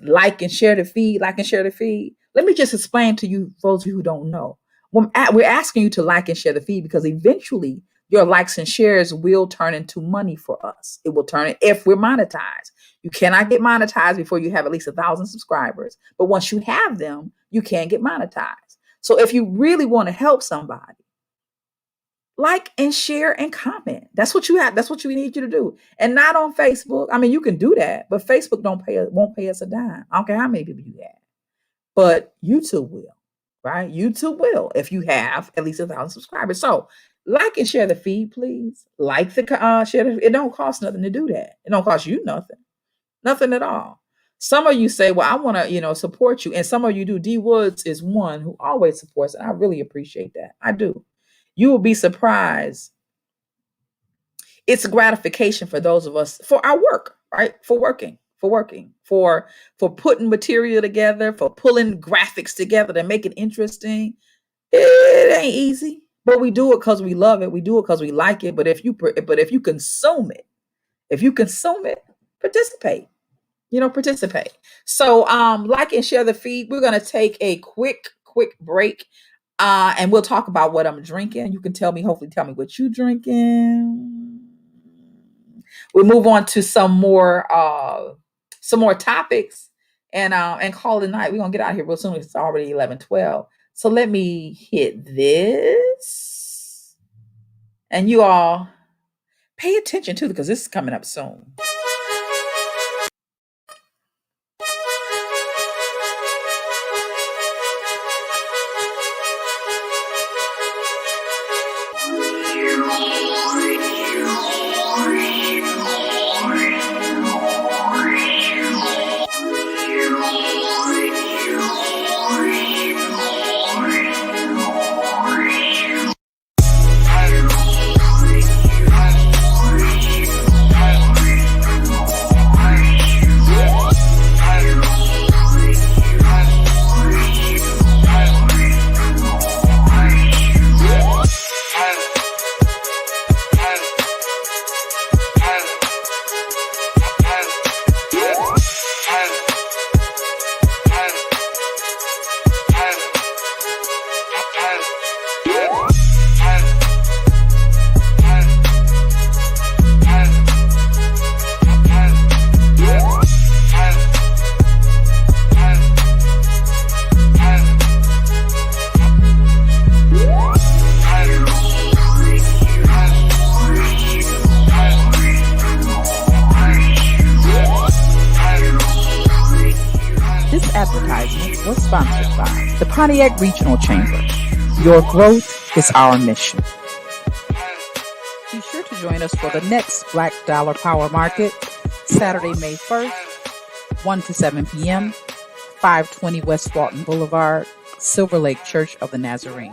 like and share the feed, like and share the feed. Let me just explain to you, those of you who don't know. We're asking you to like and share the feed because eventually your likes and shares will turn into money for us. It will turn it if we're monetized. You cannot get monetized before you have at least 1,000 subscribers. But once you have them, you can get monetized. So if you really want to help somebody, like and share and comment. That's what you have. That's what we need you to do. And not on Facebook. I mean, you can do that, but Facebook won't pay us a dime. I don't care how many people you have. But YouTube will, right? YouTube will if you have at least 1,000 subscribers. So like and share the feed, please. Like the share. It don't cost nothing to do that. It don't cost you nothing. Nothing at all. Some of you say, well, I want to, support you. And some of you do. D Woods is one who always supports. And I really appreciate that. I do. You will be surprised. It's a gratification for those of us for our work, right? For working, for putting material together, for pulling graphics together to make it interesting. It ain't easy, but we do it because we love it. We do it because we like it. But if you consume it, participate. Participate. So like and share the feed. We're going to take a quick break. And we'll talk about what I'm drinking. You can hopefully tell me what you're drinking. We'll move on to some more topics and call it a night. We're gonna get out of here real soon. It's already 11:12. So let me hit this. And you all pay attention to it because this is coming up soon. Advertisement was sponsored by the Pontiac Regional Chamber. Your growth is our mission. Be sure to join us for the next Black Dollar Power Market, Saturday, May 1st, 1 to 7 p.m., 520 West Walton Boulevard, Silver Lake Church of the Nazarene.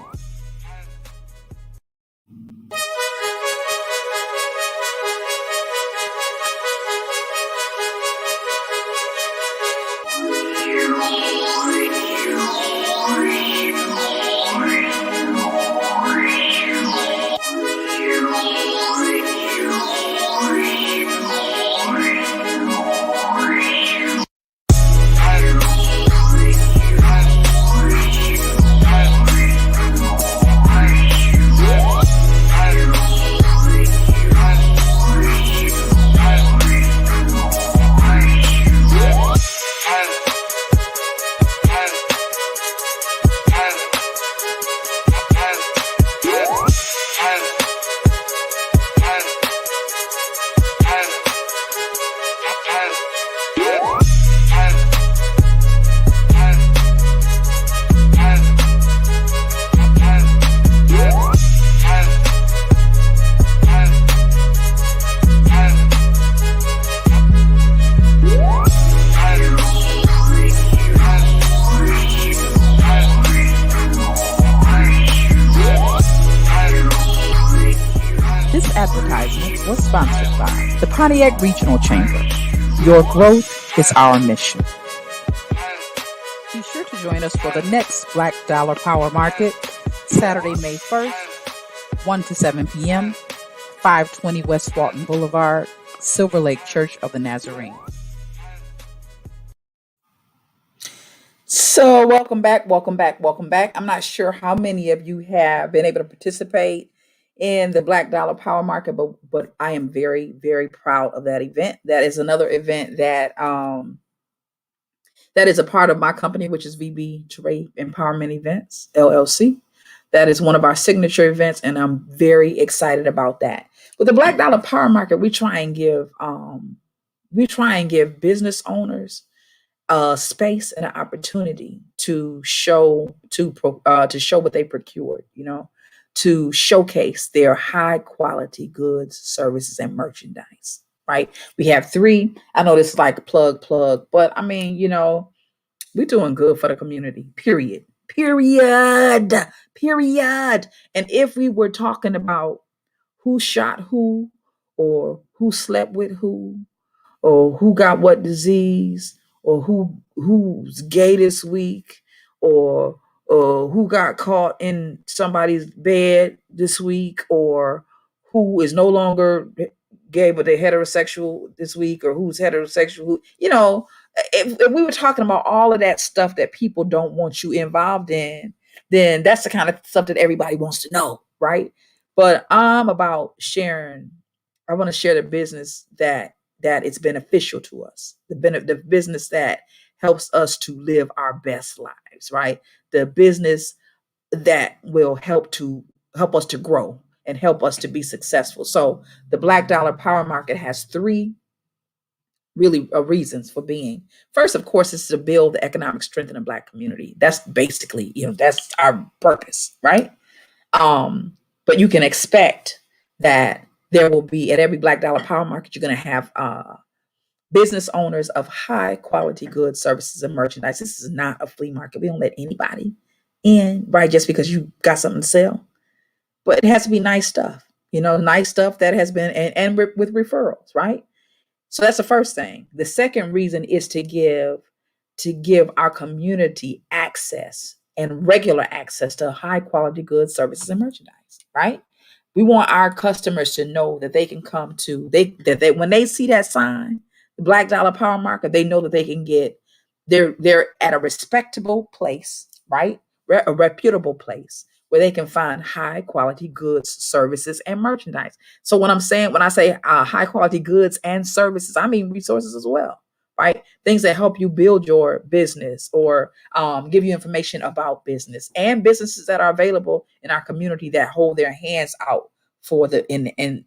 was sponsored by the Pontiac Regional Chamber. Your growth is our mission. Be sure to join us for the next Black Dollar Power Market, Saturday, May 1st, 1 to 7 p.m., 520 West Walton Boulevard, Silver Lake Church of the Nazarene. So welcome back. I'm not sure how many of you have been able to participate in the Black Dollar Power Market, but I am very, very proud of that event. That is another event that is a part of my company, which is VBTouray Empowerment Events, LLC. That is one of our signature events, and I'm very excited about that. With the Black Dollar Power Market, we try and give business owners space and an opportunity to show what they procured, to showcase their high quality goods, services, and merchandise. Right? We have 3. I know this is like a plug, but I mean, we're doing good for the community. Period. And if we were talking about who shot who, or who slept with who, or who got what disease, or who's gay this week, or who got caught in somebody's bed this week, or who is no longer gay but they're heterosexual this week, or who's heterosexual, if we were talking about all of that stuff that people don't want you involved in, then that's the kind of stuff that everybody wants to know, right? But I'm about sharing. I want to share the business that it's beneficial to us, the business that helps us to live our best lives, right? The business that will help us to grow and help us to be successful. So the Black Dollar Power Market has 3 really reasons for being. First, of course, is to build the economic strength in the Black community. That's basically, that's our purpose, right? But you can expect that there will be, at every Black Dollar Power Market, you're going to have business owners of high quality goods, services, and merchandise. This is not a flea market. We don't let anybody in, right, just because you got something to sell. But it has to be nice stuff, nice stuff that has been, and with referrals, right? So that's the first thing. The second reason is to give our community access and regular access to high quality goods, services, and merchandise, right? We want our customers to know that they can come to that when they see that sign, the Black Dollar Power Market, they know that they can get they're at a respectable place, right? A reputable place where they can find high quality goods, services, and merchandise. So when I say high quality goods and services, I mean resources as well, right? Things that help you build your business, or give you information about business, and businesses that are available in our community that hold their hands out for the in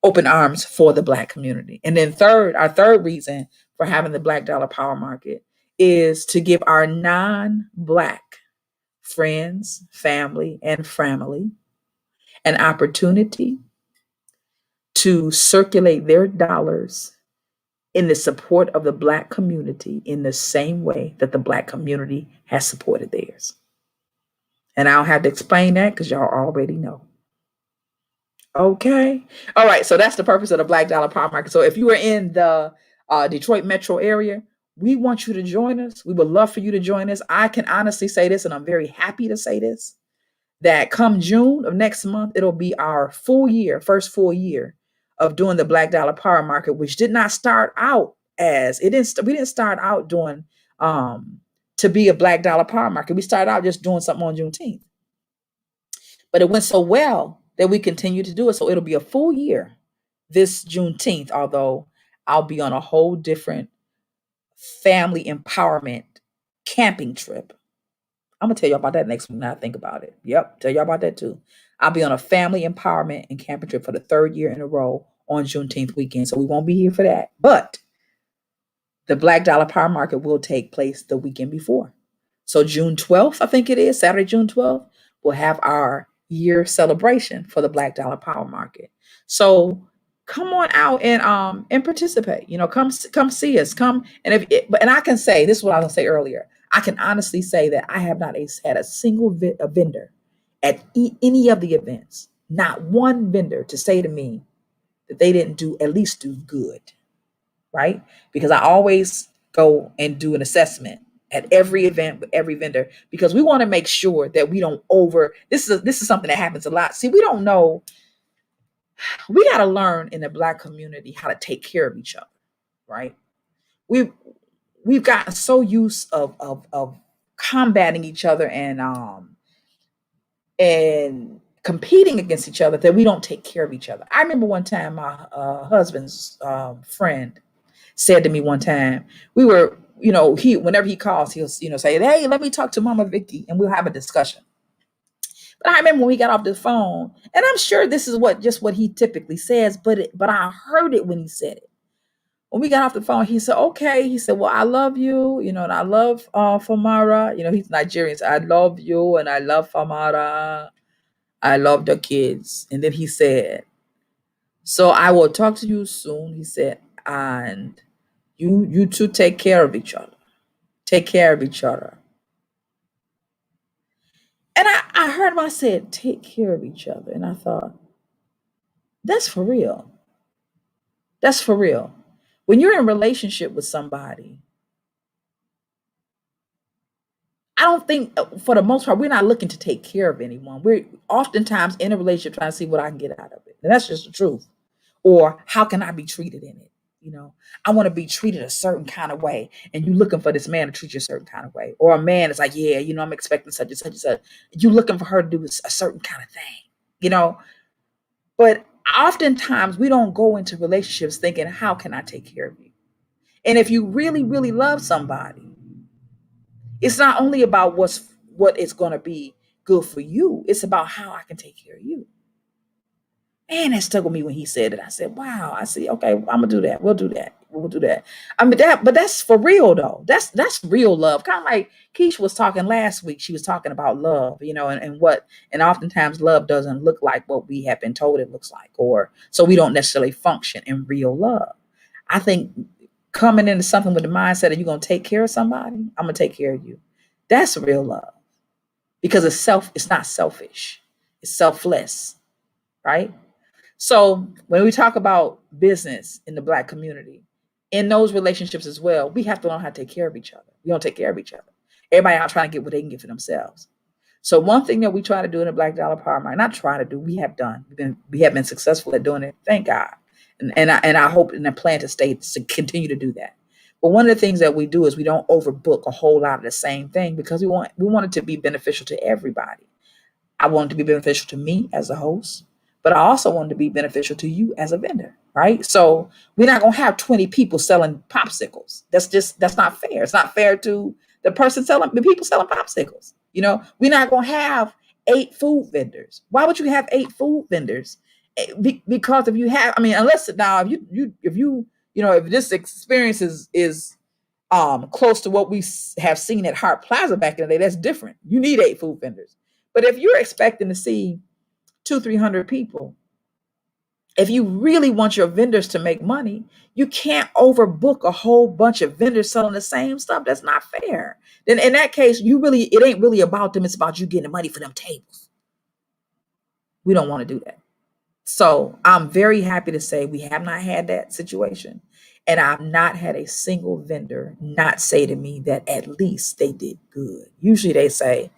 open arms for the Black community. And then our third reason for having the Black Dollar Power Market is to give our non-Black friends, family an opportunity to circulate their dollars in the support of the Black community in the same way that the Black community has supported theirs. And I don't have to explain that because y'all already know. Okay. All right. So that's the purpose of the Black Dollar Power Market. So if you are in the Detroit metro area, we want you to join us. We would love for you to join us. I can honestly say this, and I'm very happy to say this, that come June of next month, it'll be our first full year of doing the Black Dollar Power Market, which did not start out we didn't start out doing to be a Black Dollar Power Market. We started out just doing something on Juneteenth. But it went so well that we continue to do it. So it'll be a full year this Juneteenth, although I'll be on a whole different family empowerment camping trip. I'm going to tell you about that next week. Now I think about it. Yep. Tell you about that too. I'll be on a family empowerment and camping trip for the 3rd year in a row on Juneteenth weekend. So we won't be here for that. But the Black Dollar Power Market will take place the weekend before. So June 12th, I think it is, Saturday, June 12th, we'll have our year celebration for the Black Dollar Power Market. So come on out and participate. Come see us. Come and I can say this is what I was gonna say earlier. I can honestly say that I have not had a single vendor at any of the events, not one vendor to say to me, that they didn't do at least do good, right? Because I always go and do an assessment at every event with every vendor, because we want to make sure that we don't over. This is something that happens a lot. See, we don't know. We got to learn in the Black community how to take care of each other, right? We we've gotten so used of combating each other and competing against each other that we don't take care of each other. I remember one time my husband's friend said to me one time, we were, he whenever he calls, he'll say, "Hey, let me talk to Mama Vicky," and we'll have a discussion. But I remember when we got off the phone, and I'm sure this is what he typically says, but I heard it when he said it. When we got off the phone, he said, "Okay." He said, "Well, I love you, and I love Famara." He's Nigerian. So, "I love you, and I love Famara. I love the kids." And then he said, "So I will talk to you soon." He said, "And you two take care of each other. Take care of each other." And I heard him, I said, "Take care of each other." And I thought, that's for real. That's for real. When you're in a relationship with somebody, I don't think, for the most part, we're not looking to take care of anyone. We're oftentimes in a relationship trying to see what I can get out of it. And that's just the truth. Or how can I be treated in it? I want to be treated a certain kind of way. And you looking for this man to treat you a certain kind of way. Or a man is like, "Yeah, I'm expecting such and such and such." You looking for her to do a certain kind of thing, you know? But oftentimes we don't go into relationships thinking, how can I take care of you? And if you really, really love somebody, it's not only about what is going to be good for you. It's about how I can take care of you. Man, that stuck with me when he said it. I said, "Wow." I see. Okay, I'm gonna do that. We'll do that. We'll do that. I mean but that's for real though. That's real love. Kind of like Keisha was talking last week. She was talking about love, and oftentimes love doesn't look like what we have been told it looks like, or so we don't necessarily function in real love. I think coming into something with the mindset that you're gonna take care of somebody, I'm gonna take care of you. That's real love, because it's not selfish. It's selfless, right? So when we talk about business in the Black community, in those relationships as well, we have to learn how to take care of each other. We don't take care of each other. Everybody out trying to get what they can get for themselves. So one thing that we try to do in the Black Dollar Power Mind, not try to do, we have done. We have been successful at doing it. Thank God. And I hope and I plan to continue to do that. But one of the things that we do is we don't overbook a whole lot of the same thing, because we want it to be beneficial to everybody. I want it to be beneficial to me as a host, but I also want it to be beneficial to you as a vendor, right? So we're not gonna have 20 people selling popsicles. That's not fair. It's not fair to the people selling popsicles. We're not gonna have 8 food vendors. Why would you have 8 food vendors? Because if you have, I mean, unless now if this experience is close to what we have seen at Hart Plaza back in the day, that's different. You need 8 food vendors. But if you're expecting to see 200-300 people, if you really want your vendors to make money, you can't overbook a whole bunch of vendors selling the same stuff. That's not fair. Then in that case, it ain't really about them. It's about you getting the money for them tables. We don't want to do that. So I'm very happy to say we have not had that situation. And I've not had a single vendor not say to me that at least they did good. Usually they say,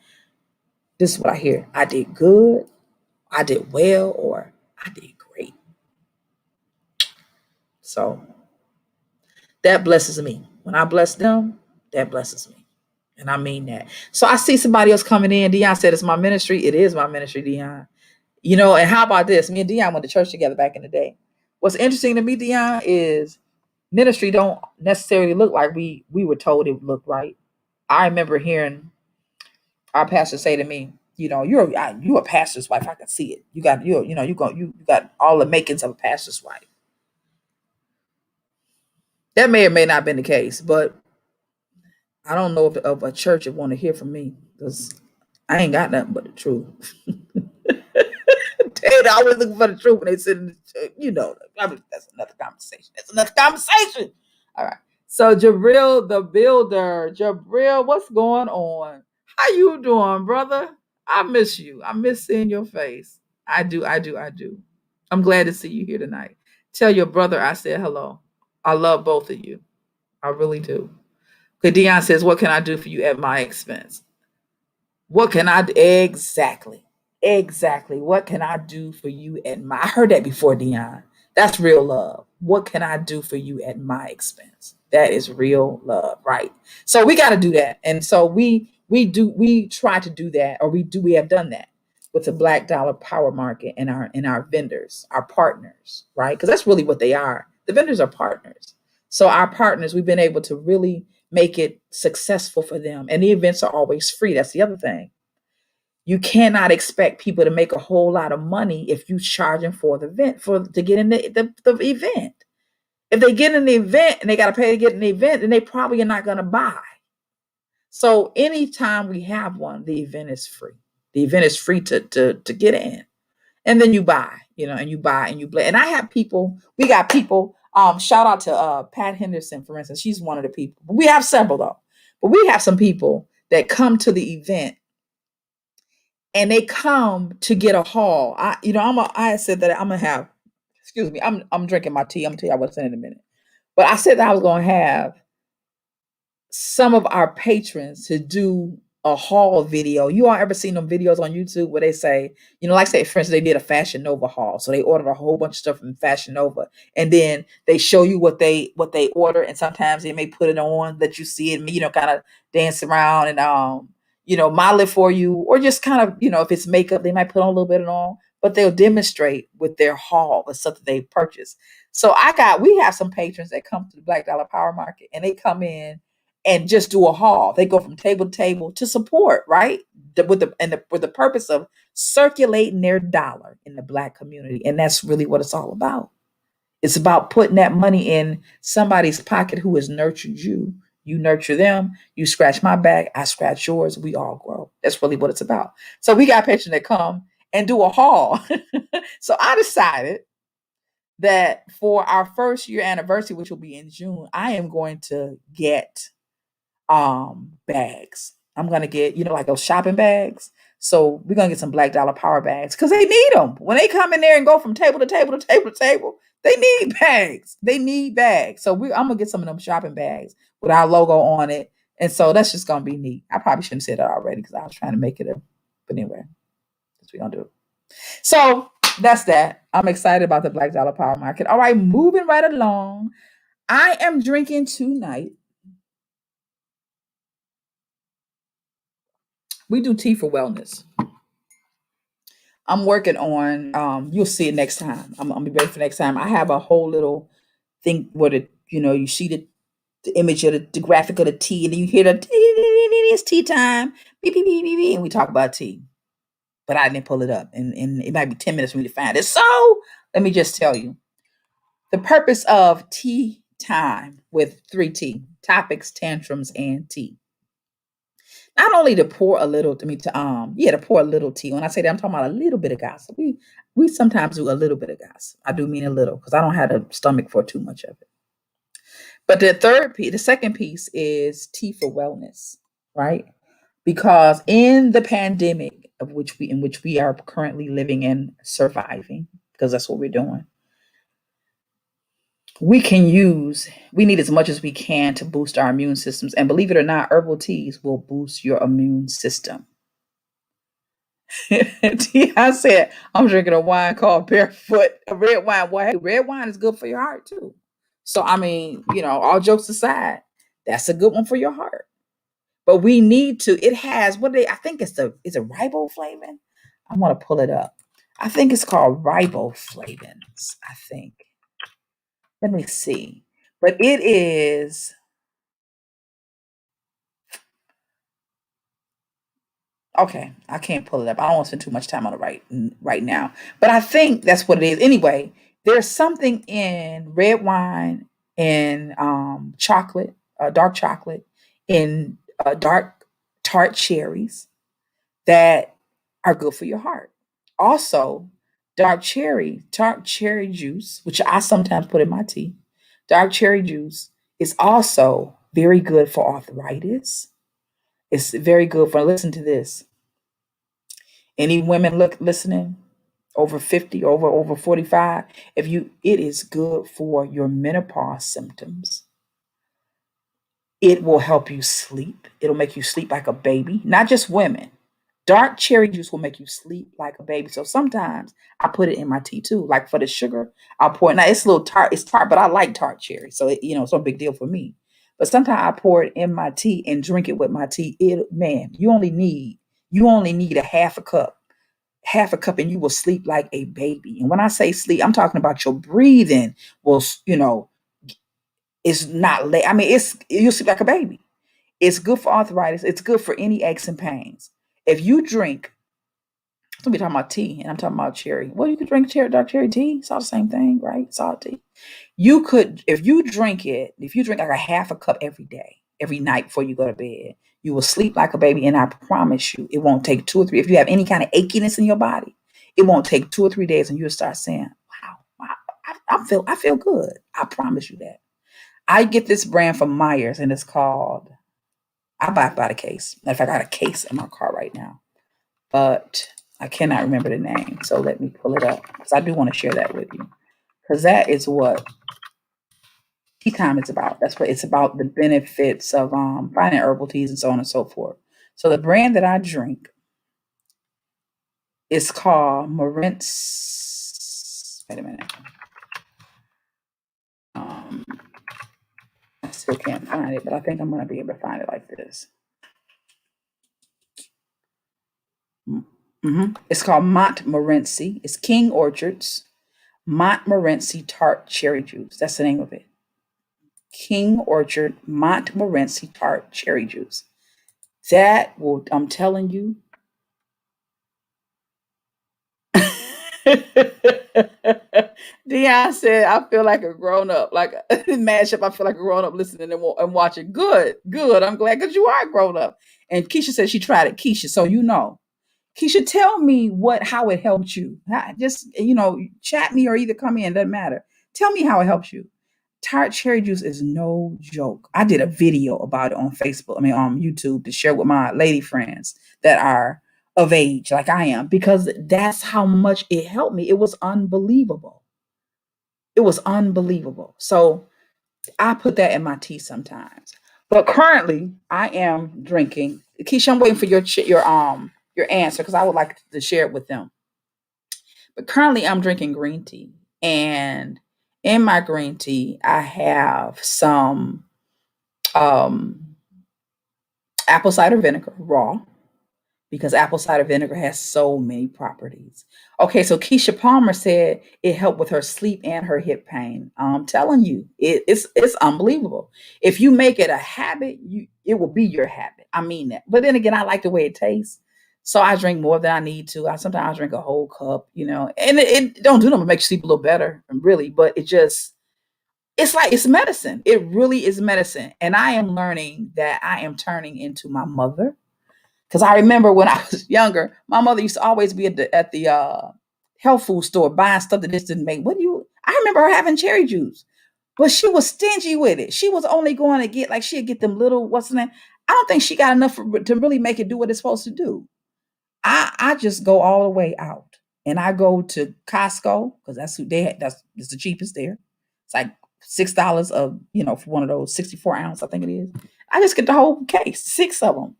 this is what I hear: "I did good, I did well," or "I did great." So that blesses me. When I bless them, that blesses me. And I mean that. So I see somebody else coming in. Dion said, "It's my ministry." It is my ministry, Dion. And how about this? Me and Dion went to church together back in the day. What's interesting to me, Dion, is ministry don't necessarily look like we were told it looked right. I remember hearing our pastor say to me, "You're a pastor's wife. I can see it. You got all the makings of a pastor's wife." That may or may not have been the case, but I don't know if a church would want to hear from me, because I ain't got nothing but the truth. They always looking for the truth when they sit in the church. That's another conversation. That's another conversation. All right. So Jabril the builder. Jabril, what's going on? How you doing, brother? I miss you. I miss seeing your face. I do. I'm glad to see you here tonight. Tell your brother I said hello. I love both of you. I really do. Okay, Dion says, what can I do for you at my expense? What can I do? Exactly. Exactly. What can I do for you at my I heard that before, Dion. That's real love. What can I do for you at my expense? That is real love, right? So we got to do that. And so we try to do that, or we have done that with the black dollar power market and our vendors, our partners, right? Because that's really what they are. The vendors are partners. So our partners, we've been able to really make it successful for them. And the events are always free. That's the other thing. You cannot expect people to make a whole lot of money if you charge them for the event for to get in the event. If they get in the event and they got to pay to get in the event, then they probably are not going to buy. So anytime we have one, the event is free. The event is free to get in, and then you buy, and you buy and you play. And I have people. We got people. Shout out to Pat Henderson, for instance. She's one of the people. We have several though, but we have some people that come to the event and they come to get a haul. I said that I'm gonna have. Excuse me. I'm drinking my tea. I'm gonna tell you what's in a minute. But I said that I was gonna have some of our patrons to do a haul video. You all ever seen them videos on YouTube where they say, like say for instance, they did a Fashion Nova haul. So they ordered a whole bunch of stuff from Fashion Nova. And then they show you what they order. And sometimes they may put it on that you see it, kind of dance around and model it for you, or just kind of, if it's makeup, they might put on a little bit on, but they'll demonstrate with their haul the stuff that they purchased. So we have some patrons that come to the Black Dollar Power Market and they come in and just do a haul. They go from table to table to support, right? With the purpose of circulating their dollar in the Black community. And that's really what it's all about. It's about putting that money in somebody's pocket who has nurtured you. You nurture them, you scratch my back, I scratch yours, we all grow. That's really what it's about. So we got patrons that come and do a haul. So I decided that for our first year anniversary, which will be in June, I am going to get bags. I'm gonna get, like those shopping bags. So we're gonna get some Black Dollar Power bags because they need them. When they come in there and go from table to table to table to table, they need bags. They need bags. So I'm gonna get some of them shopping bags with our logo on it. And so that's just gonna be neat. I probably shouldn't say that already because I was trying to make it but anyway, that's what we're gonna do. So that's that. I'm excited about the Black Dollar Power Market. All right, moving right along. I am drinking tonight. We do tea for wellness. I'm working on, you'll see it next time. I'm gonna be ready for next time. I have a whole little thing where you see the image of the graphic of the tea, and then you hear it's tea time, beep, beep, beep, beep, beep, and we talk about tea. But I didn't pull it up, and it might be 10 minutes for me to find it. So let me just tell you the purpose of tea time with 3T topics, tantrums, and tea. Not only to pour a little, to pour a little tea. When I say that, I'm talking about a little bit of gossip. We sometimes do a little bit of gossip. I do mean a little because I don't have the stomach for too much of it. But the second piece is tea for wellness, right? Because in the pandemic in which we are currently living and surviving, because that's what we're doing, we need as much as we can to boost our immune systems. And believe it or not, herbal teas will boost your immune system. I said, I'm drinking a wine called Barefoot, a red wine. Well, hey, red wine is good for your heart too. So, all jokes aside, that's a good one for your heart. But we need to, it has, I think is it riboflavin? I want to pull it up. I think it's called riboflavins, I think. Let me see. But it is, okay, I can't pull it up. I don't want to spend too much time on it right now. But I think that's what it is. Anyway, there's something in red wine and chocolate, dark chocolate, in dark tart cherries that are good for your heart. Also, dark cherry juice, which I sometimes put in my tea. Dark cherry juice is also very good for arthritis. It's very good for, listen to this. Any women listening? over 50, over 45. It is good for your menopause symptoms. It will help you sleep. It'll make you sleep like a baby, not just women. Dark cherry juice will make you sleep like a baby. So sometimes I put it in my tea too. Like for the sugar, I'll pour it. Now it's a little tart. It's tart, but I like tart cherry. So it's no big deal for me. But sometimes I pour it in my tea and drink it with my tea. You only need a half a cup, and you will sleep like a baby. And when I say sleep, I'm talking about your breathing will, is not late. I mean, you'll sleep like a baby. It's good for arthritis. It's good for any aches and pains. If you drink, I'm gonna be talking about tea, and I'm talking about cherry. Well, you could drink dark cherry tea. It's all the same thing, right? Salty. You could, if you drink like a half a cup every day, every night before you go to bed, you will sleep like a baby. And I promise you, it won't take 2 or 3. If you have any kind of achiness in your body, it won't take 2 or 3 days, and you'll start saying, "Wow, I feel good." I promise you that. I get this brand from Myers, and it's called. I buy it by the case. In fact, I got a case in my car right now, but I cannot remember the name. So let me pull it up because I do want to share that with you, because that is what tea time is about. That's what it's about, the benefits of finding herbal teas and so on and so forth. So the brand that I drink is called Morin's. Wait a minute. I still can't find it, but I think I'm going to be able to find it like this. It's called Montmorency. It's King Orchard's Montmorency Tart Cherry Juice. That's the name of it. King Orchard Montmorency Tart Cherry Juice. That will, I'm telling you. Dion said, I feel like a grown up. Like MASHUP, I feel like a grown up listening and watching. Good, good. I'm glad because you are grown up. And Keisha said she tried it. Keisha, so Keisha, tell me how it helped you. Just, chat me or either come in, doesn't matter. Tell me how it helps you. Tart cherry juice is no joke. I did a video about it on Facebook, on YouTube, to share with my lady friends that are of age like I am, because that's how much it helped me. It was unbelievable. It was unbelievable. So I put that in my tea sometimes. But currently, I am drinking. Keisha, I'm waiting for your answer because I would like to share it with them. But currently, I'm drinking green tea, and in my green tea, I have some um, apple cider vinegar raw, because apple cider vinegar has so many properties. Okay, so Keisha Palmer said it helped with her sleep and her hip pain. I'm telling you, it's unbelievable. If you make it a habit, it will be your habit. I mean that. But then again, I like the way it tastes. So I drink more than I need to. Sometimes I drink a whole cup, and it don't do nothing but make you sleep a little better, really. But it's like it's medicine. It really is medicine. And I am learning that I am turning into my mother. Because I remember when I was younger, my mother used to always be at the health food store buying stuff that just didn't make. I remember her having cherry juice, but she was stingy with it. She was only going to get, like, she'd get them little, what's the name? I don't think she got enough to really make it do what it's supposed to do. I just go all the way out, and I go to Costco because that's who they had. That's the cheapest there. It's like $6 for one of those 64 ounce, I think it is. I just get the whole case, 6 of them.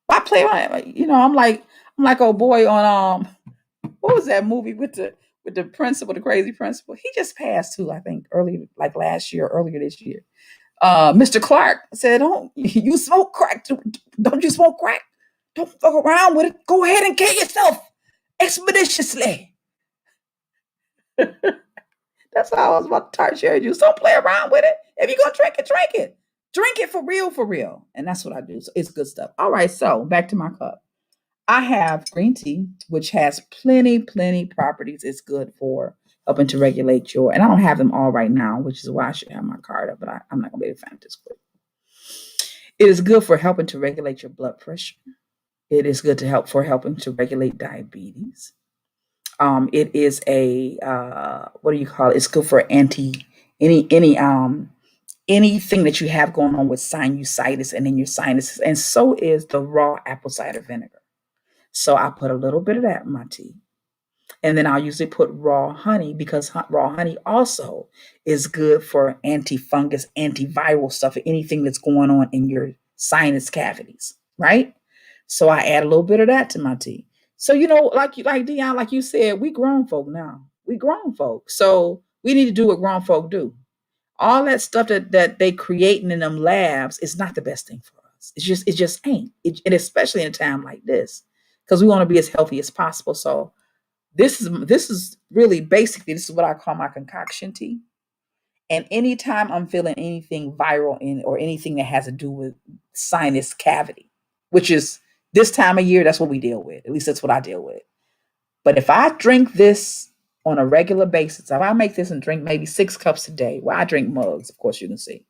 I play on it. I'm like old boy on what was that movie with the principal, the crazy principal? He just passed too, I think, early, like last year, earlier this year. Mr. Clark said, "Don't you smoke crack? Don't you smoke crack? Don't fuck around with it. Go ahead and kill yourself expeditiously." That's how I was about to tart cherry juice. Don't play around with it. If you're gonna drink it, drink it. Drink it for real, for real. And that's what I do. So it's good stuff. All right, so back to my cup. I have green tea, which has plenty properties. It's good for helping to regulate and I don't have them all right now, which is why I should have my card up, but I'm not going to be able to find this quick. It is good for helping to regulate your blood pressure. It is good for helping to regulate diabetes. It is what do you call it? It's good for anything that you have going on with sinusitis and in your sinuses, and so is the raw apple cider vinegar. So I put a little bit of that in my tea. And then I'll usually put raw honey because raw honey also is good for antifungus, antiviral stuff, anything that's going on in your sinus cavities, right? So I add a little bit of that to my tea. So like Dion, like you said, we grown folk now. We grown folk. So we need to do what grown folk do. All that stuff that they creating in them labs is not the best thing for us. It just ain't. And especially in a time like this, because we want to be as healthy as possible. So this is really basically, this is what I call my concoction tea. And anytime I'm feeling anything viral in or anything that has to do with sinus cavity, which is this time of year, that's what we deal with. At least that's what I deal with. But if I drink this on a regular basis, if I make this and drink maybe 6 cups a day, well, I drink mugs, of course you can see.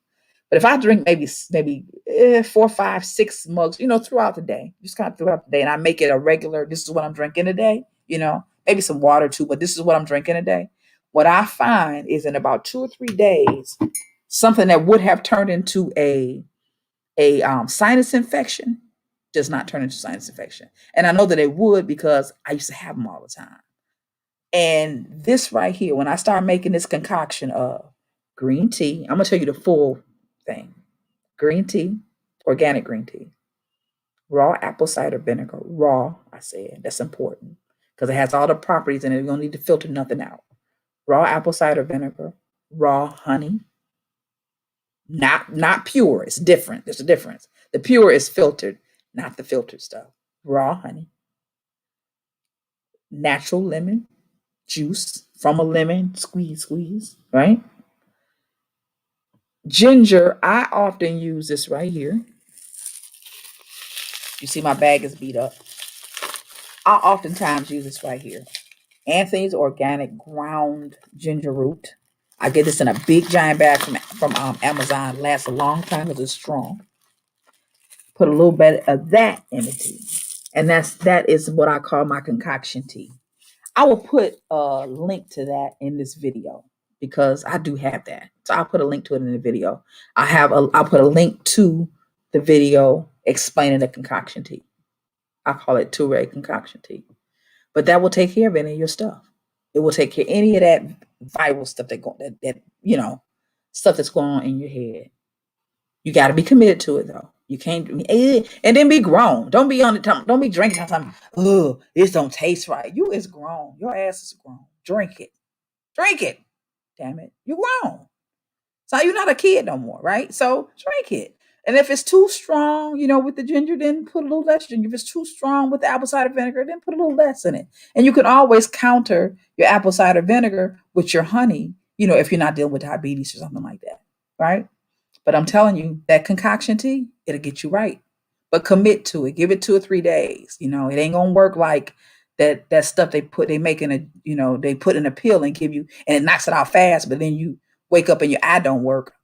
But if I drink maybe 4, 5, 6 mugs, throughout the day, just kind of throughout the day, and I make it a regular, this is what I'm drinking today, maybe some water too, but this is what I'm drinking today. What I find is in about 2 or 3 days, something that would have turned into a sinus infection does not turn into sinus infection. And I know that it would because I used to have them all the time. And this right here, when I start making this concoction of green tea, I'm going to tell you the full thing. Green tea, organic green tea, raw apple cider vinegar, raw, I said, that's important because it has all the properties in it. You don't need to filter nothing out. Raw apple cider vinegar, raw honey, not pure. It's different. There's a difference. The pure is filtered, not the filtered stuff. Raw honey, natural lemon juice from a lemon, squeeze, right? Ginger, I often use this right here. You see my bag is beat up. I oftentimes use this right here. Anthony's organic ground ginger root. I get this in a big giant bag from Amazon. It lasts a long time because it's strong. Put a little bit of that in the tea, and that is what I call my concoction tea. I will put a link to that in this video because I do have that. So I'll put a link to it in the video. I'll put a link to the video explaining the concoction tea. I call it VBTouray concoction tea. But that will take care of any of your stuff. It will take care of any of that viral stuff stuff that's going on in your head. You got to be committed to it though. You can't, and then be grown. Don't be on the time. Don't be drinking time. Oh, this don't taste right. You is grown. Your ass is grown. Drink it. Drink it. Damn it. You're grown. So you're not a kid no more, right? So drink it. And if it's too strong, with the ginger, then put a little less ginger. If it's too strong with the apple cider vinegar, then put a little less in it. And you can always counter your apple cider vinegar with your honey, if you're not dealing with diabetes or something like that, right? But I'm telling you, that concoction tea, it'll get you right. But commit to it. Give it 2 or 3 days. It ain't gonna work like that stuff they make in they put in a pill and give you, and it knocks it out fast, but then you wake up and your eye don't work.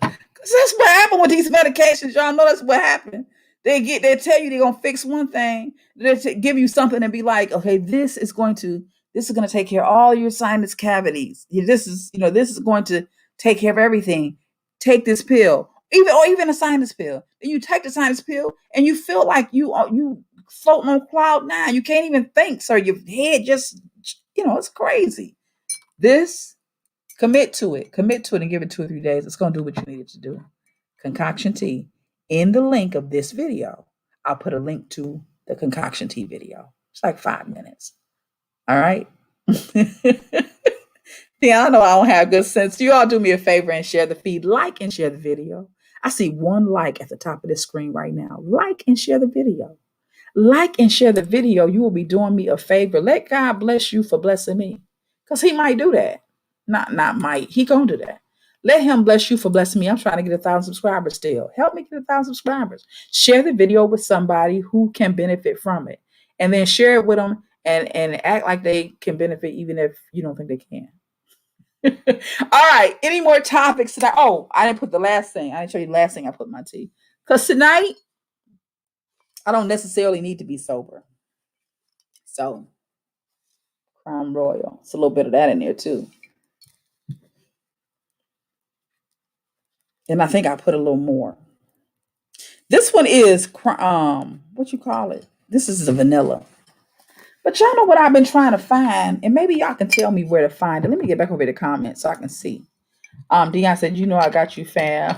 That's what happened with these medications. Y'all know that's what happened. They tell you they're gonna fix one thing, they give you something and be like, okay, this is going to take care of all your sinus cavities. This is going to take care of everything. Take this pill, even a sinus pill. Then you take the sinus pill and you feel like you floating on cloud 9. You can't even think, so your head just it's crazy. This Commit to it. Commit to it and give it 2 or 3 days. It's going to do what you need it to do. Concoction tea. In the link of this video, I'll put a link to the concoction tea video. It's like 5 minutes. All right. Yeah, I know I don't have good sense. You all do me a favor and share the feed. Like and share the video. I see 1 like at the top of the screen right now. Like and share the video. Like and share the video. You will be doing me a favor. Let God bless you for blessing me. Because he might do that. Not might. He gonna do that. Let him bless you for blessing me. I'm trying to get 1,000 subscribers still. Help me get 1,000 subscribers. Share the video with somebody who can benefit from it. And then share it with them and act like they can benefit even if you don't think they can. All right. Any more topics tonight? Oh, I didn't put the last thing. I didn't show you the last thing I put in my tea. Because tonight, I don't necessarily need to be sober. So, Crown Royal. It's a little bit of that in there too. And I think I put a little more. This one is what you call it? This is the vanilla. But y'all know what I've been trying to find, and maybe y'all can tell me where to find it. Let me get back over to the comments so I can see. Dion said, "You know I got you, fam."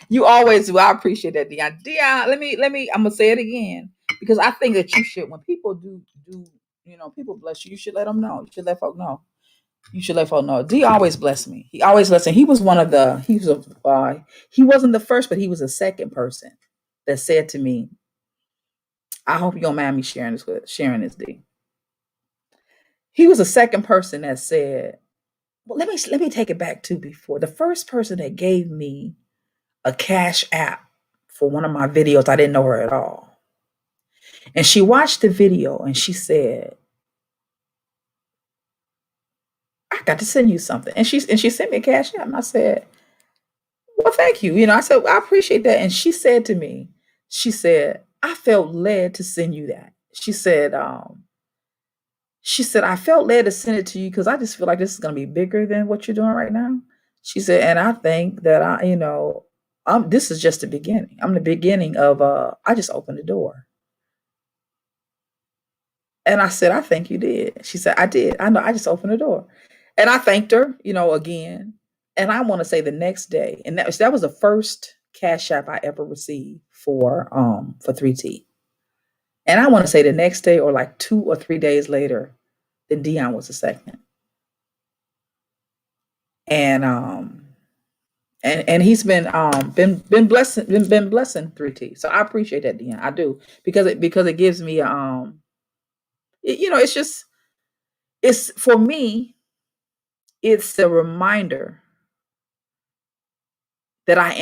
You always do. I appreciate that, Dion. Dion, let me. I'm gonna say it again because I think that you should. When people do, people bless you. You should let them know. You should let folk know. You should let folk know. D always bless me. He always blessed me. He was one of the. He wasn't the first, but he was the second person that said to me, "I hope you don't mind me sharing this, D." He was the second person that said, "Well, let me take it back to before the first person that gave me a cash app for one of my videos. I didn't know her at all. And she watched the video and she said, I got to send you something. And she sent me a cash app. And I said, well, thank you. I said, I appreciate that. And she said to me, she said, I felt led to send you that. She said, I felt led to send it to you because I just feel like this is going to be bigger than what you're doing right now. She said, and I think that this is just the beginning. I'm the beginning of, I just opened the door. And I said, I think you did. She said, I did. I know. I just opened the door. And I thanked her, again. And I want to say the next day, and that was the first cash app I ever received for 3T. And I want to say the next day or like 2 or 3 days later, then Dion was the second. And and he's been blessing 3T. So I appreciate that, Dion. I do because it gives me it's for me, it's a reminder that I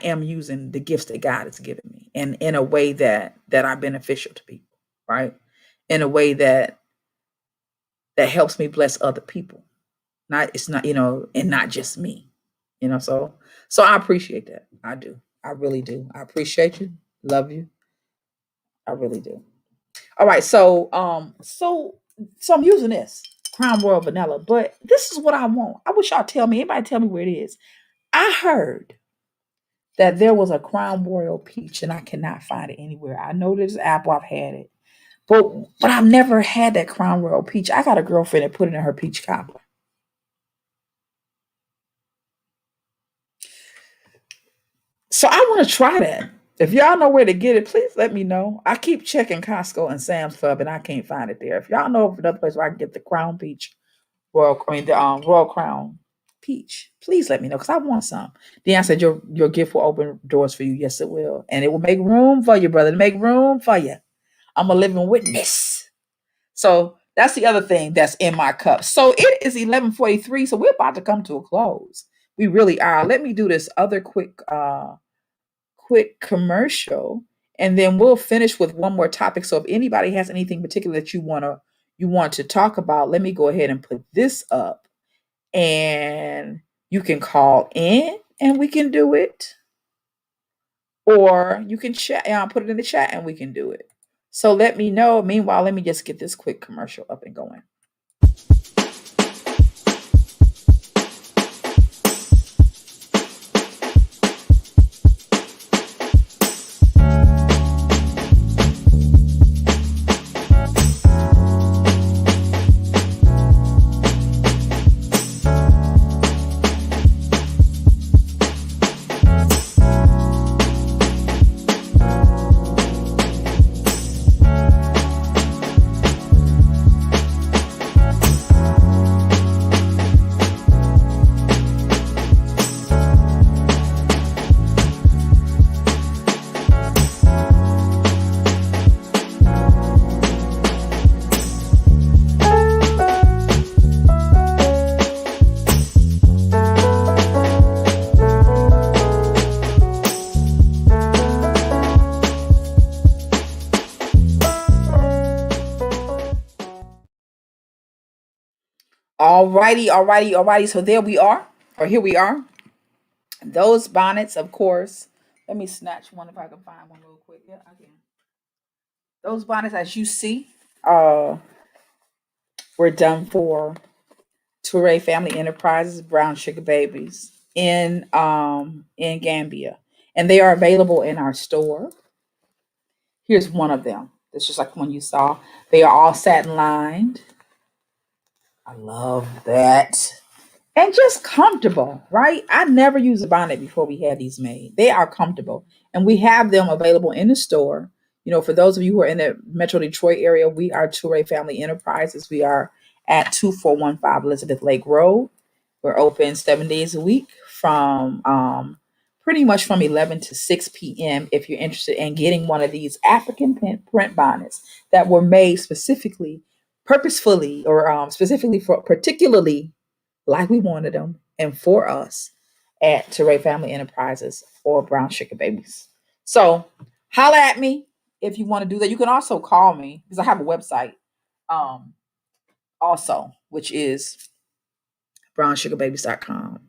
am using the gifts that God has given me and in a way that are beneficial to people, right? In a way that helps me bless other people. It's not, and not just me. So I appreciate that. I do. I really do. I appreciate you. Love you. I really do. All right, so I'm using this Crown Royal Vanilla, but this is what I want. I wish y'all anybody tell me where it is. I heard that there was a Crown Royal Peach, and I cannot find it anywhere. I know there's Apple, I've had it, but I've never had that Crown Royal Peach. I got a girlfriend that put it in her peach cobbler. So I want to try that. If y'all know where to get it, please let me know. I keep checking Costco and Sam's Club, and I can't find it there. If y'all know of another place where I can get the Crown Peach, the Royal Crown Peach, please let me know because I want some. Deanne said your gift will open doors for you. Yes, it will, and it will make room for you, brother. To make room for you. I'm a living witness. So that's the other thing that's in my cup. So it is 11:43. So we're about to come to a close. We really are. Let me do this other quick commercial, and then we'll finish with one more topic. So if anybody has anything particular that you want to talk about, let me go ahead and put this up, and you can call in and we can do it, or you can chat. Put it in the chat and we can do it. So let me know. Meanwhile, let me just get this quick commercial up and going. Alrighty. So there we are, or here we are. Those bonnets, of course. Let me snatch one if I can find one real quick. Yeah, I can. Those bonnets, as you see, were done for VBTouray Family Enterprises, Brown Sugar Babies in Gambia. and they are available in our store. Here's one of them. It's just like one you saw. They are all satin lined. I love that. And just comfortable, right? I never used a bonnet before we had these made. They are comfortable, and we have them available in the store. For those of you who are in the Metro Detroit area, we are VBTouray Family Enterprises. We are at 2415 Elizabeth Lake Road. We're open 7 days a week from pretty much from 11 to 6 p.m. if you're interested in getting one of these African print bonnets that were made specifically, purposefully, or specifically for particularly like we wanted them and for us at VBTouray Family Enterprises or Brown Sugar Babies. So holla at me if you want to do that. You can also call me because I have a website also, which is brownsugarbabies.com,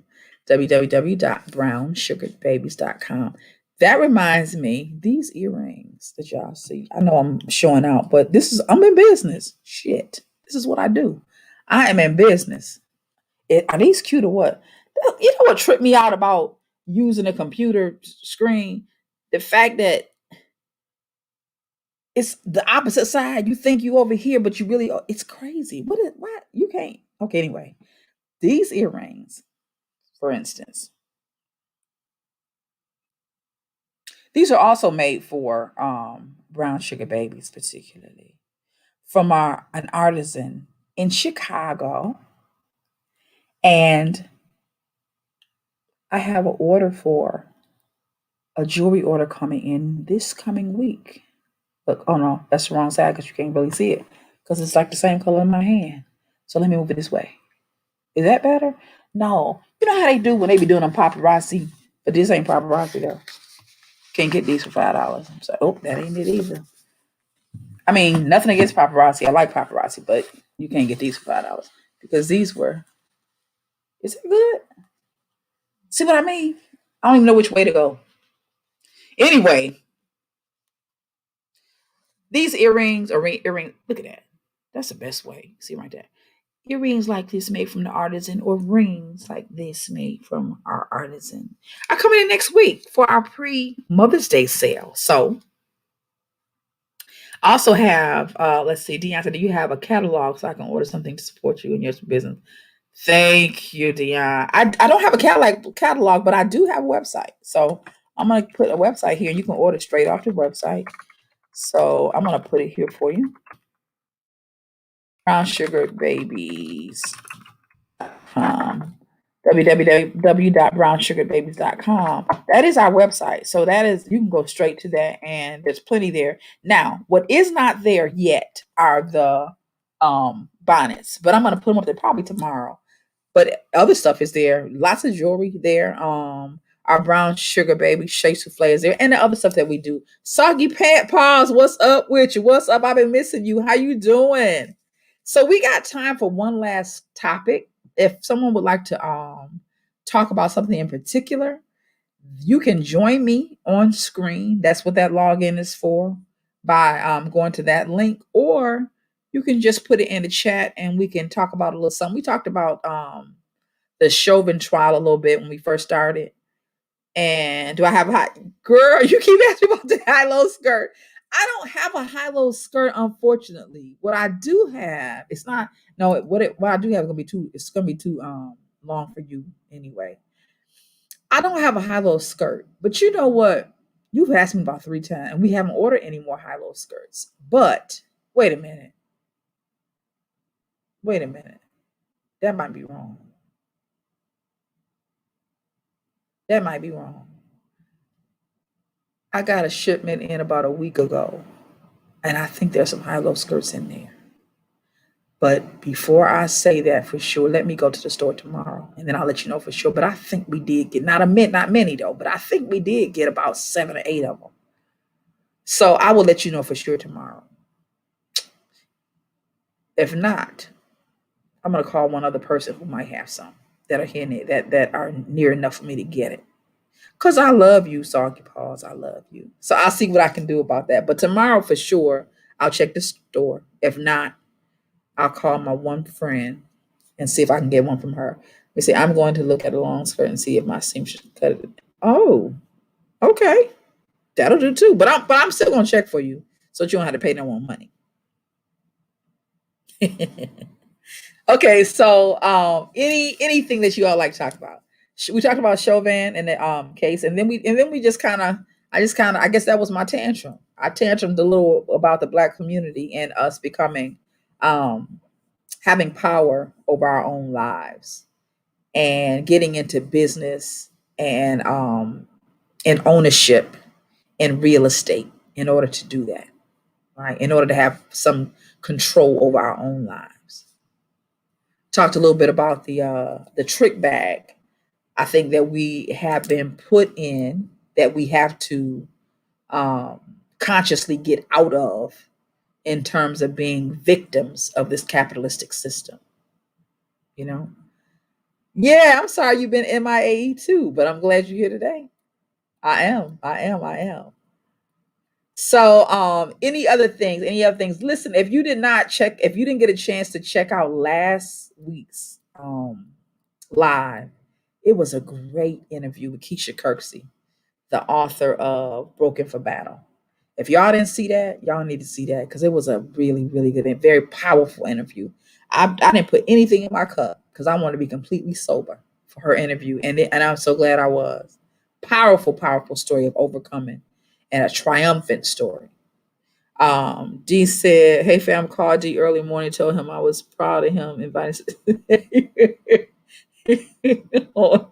www.brownsugarbabies.com. That reminds me, these earrings that y'all see, I know I'm showing out, but I'm in business. Shit. This is what I do. I am in business. Are these cute or what? You know what tripped me out about using a computer screen? The fact that it's the opposite side. You think you over here, but you really, it's crazy. What? You can't. Okay, anyway. These earrings, for instance, these are also made for brown sugar babies, particularly from an artisan in Chicago. And I have an order for a jewelry order coming in this coming week. Look, oh no, that's the wrong side because you can't really see it because it's like the same color in my hand. So let me move it this way. Is that better? No. You know how they do when they be doing them paparazzi, but this ain't paparazzi though. Can't get these for $5. So, that ain't it either. I mean, nothing against paparazzi. I like paparazzi, but you can't get these for $5 because these were. Is it good? See what I mean? I don't even know which way to go. Anyway, these earrings are earrings. Look at that. That's the best way. See right there. Earrings like this made from the artisan, or rings like this made from our artisan, are coming in next week for our pre-Mother's Day sale. So I also have, let's see, Dion said, do you have a catalog so I can order something to support you in your business? Thank you, Dion. I don't have a catalog, but I do have a website. So I'm going to put a website here and you can order straight off the website. So I'm going to put it here for you. Brown Sugar Babies. www.brownsugarbabies.com. That is our website. So you can go straight to that and there's plenty there. Now, what is not there yet are the bonnets, but I'm going to put them up there probably tomorrow. But other stuff is there. Lots of jewelry there. Our Brown Sugar Baby Shea Souffle is there, and the other stuff that we do. Soggy Pant Paws, what's up with you? What's up? I've been missing you. How you doing? So we got time for one last topic. If someone would like to talk about something in particular, you can join me on screen. That's what that login is for, by going to that link, or you can just put it in the chat and we can talk about a little something. We talked about the Chauvin trial a little bit when we first started. And do I have a high girl? You keep asking about the high-low skirt. I don't have a high-low skirt, unfortunately. What I do have, it's not no. What I do have is gonna be too. It's gonna be too long for you anyway. I don't have a high-low skirt, but you know what? You've asked me about 3 times, and we haven't ordered any more high-low skirts. But wait a minute. Wait a minute. That might be wrong. That might be wrong. I got a shipment in about a week ago, and I think there's some high-low skirts in there. But before I say that for sure, let me go to the store tomorrow, and then I'll let you know for sure. But I think we did get, not many though, but I think we did get about 7 or 8 of them. So I will let you know for sure tomorrow. If not, I'm gonna call one other person who might have some that are here that are near enough for me to get it. Cause I love you, Soggy Paws. I love you. So I'll see what I can do about that. But tomorrow for sure, I'll check the store. If not, I'll call my one friend and see if I can get one from her. You see, I'm going to look at a long skirt and see if my seamstress cut it. Oh, Okay, that'll do too. But I'm still gonna check for you so that you don't have to pay no more money. Okay, so anything that you all like to talk about? We talked about Chauvin and the case, and then we just kind of I guess that was my tantrum. I tantrumed a little about the Black community and us becoming um having power over our own lives and getting into business and ownership in real estate in order to do that, right? In order to have some control over our own lives. Talked a little bit about the trick bag. I think that we have been put in that we have to um, consciously get out of in terms of being victims of this capitalistic system. You know, yeah. I'm sorry you've been MIA too, but I'm glad you're here today. I am. I am. I am. So, any other things? Any other things? Listen, if you did not check, if you didn't get a chance to check out last week's live, it was a great interview with Keisha Kirksey, the author of Broken for Battle. If y'all didn't see that, y'all need to see that because it was a really, really good and very powerful interview. I didn't put anything in my cup because I wanted to be completely sober for her interview, and I'm so glad I was. Powerful, powerful story of overcoming and a triumphant story. D said, "Hey fam, called D early morning, told him I was proud of him, invited." You ought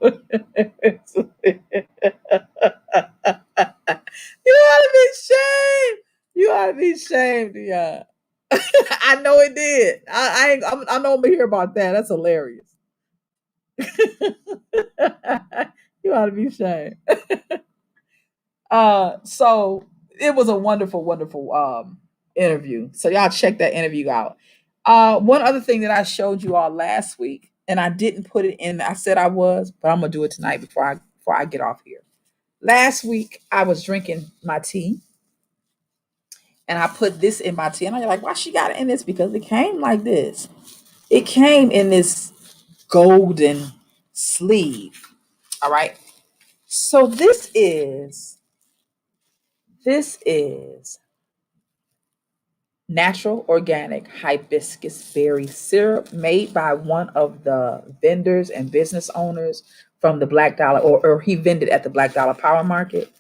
to be shamed. You ought to be shamed, yeah. I know it did. I know I'm gonna hear about that. That's hilarious. You ought to be shamed. So it was a wonderful, wonderful interview. So y'all check that interview out. One other thing that I showed you all last week, and I didn't put it in. I said I was, but I'm gonna do it tonight before I get off here. Last week I was drinking my tea, and I put this in my tea, and I'm like, why she got it in this? Because it came like this. It came in this golden sleeve. All right. So this is natural organic hibiscus berry syrup made by one of the vendors and business owners from the Black Dollar, or he vended at the Black Dollar Power Market.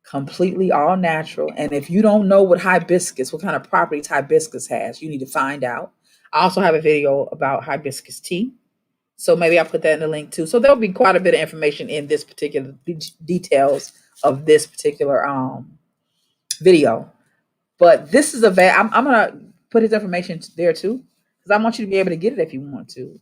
Completely all natural. And if you don't know what kind of properties hibiscus has, you need to find out. I also have a video about hibiscus tea. So maybe I'll put that in the link too. So there'll be quite a bit of information in this particular details of this particular video. But this is I'm gonna put his information there too, because I want you to be able to get it if you want to.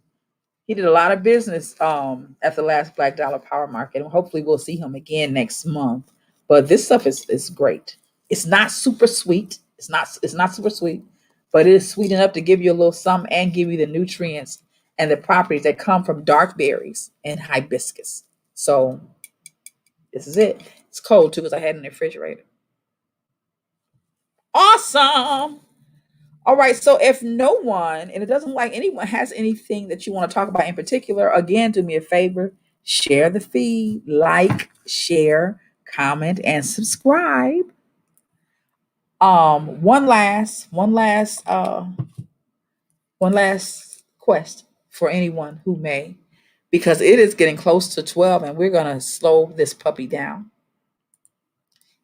He did a lot of business at the last Black Dollar Power Market, and hopefully we'll see him again next month. But this stuff is great. It's not super sweet. It's not super sweet, but it is sweet enough to give you a little something and give you the nutrients and the properties that come from dark berries and hibiscus. So this is it. It's cold too because I had it in the refrigerator. Awesome. All right. So if no one, and it doesn't like anyone has anything that you want to talk about in particular, again, do me a favor, share the feed, like, share, comment, and subscribe. One last quest for anyone who may, because it is getting close to 12 and we're gonna slow this puppy down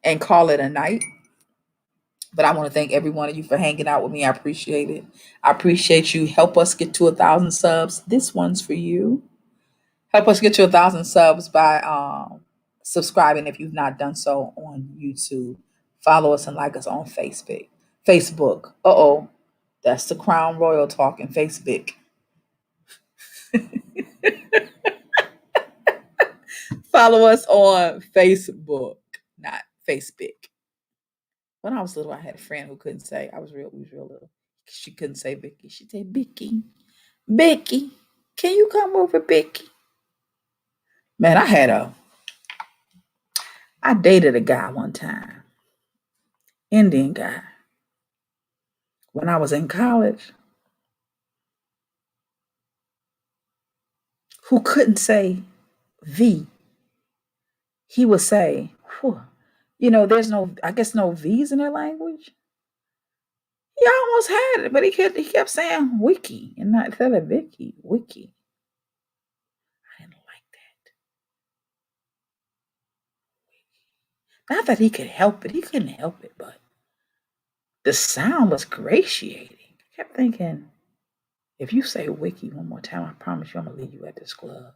and call it a night. But I want to thank every one of you for hanging out with me. I appreciate it. I appreciate you. Help us get to 1,000 subs. This one's for you. Help us get to 1,000 subs by subscribing if you've not done so on YouTube. Follow us and like us on Facebook. That's the Crown Royal talking Facebook. Follow us on Facebook, not Facebook. When I was little, I had a friend who couldn't say. We was real little. She couldn't say Vicky. She'd say Vicky. Vicky, can you come over, Vicky? Man, I dated a guy one time, Indian guy, when I was in college, who couldn't say V. he would say, whew, there's no, I guess, no V's in their language. He almost had it, but he kept saying wiki and not instead of Vicky, wiki. I didn't like that. Not that he could help it. He couldn't help it, but the sound was gratiating. I kept thinking, if you say wiki one more time, I promise you I'm going to leave you at this club.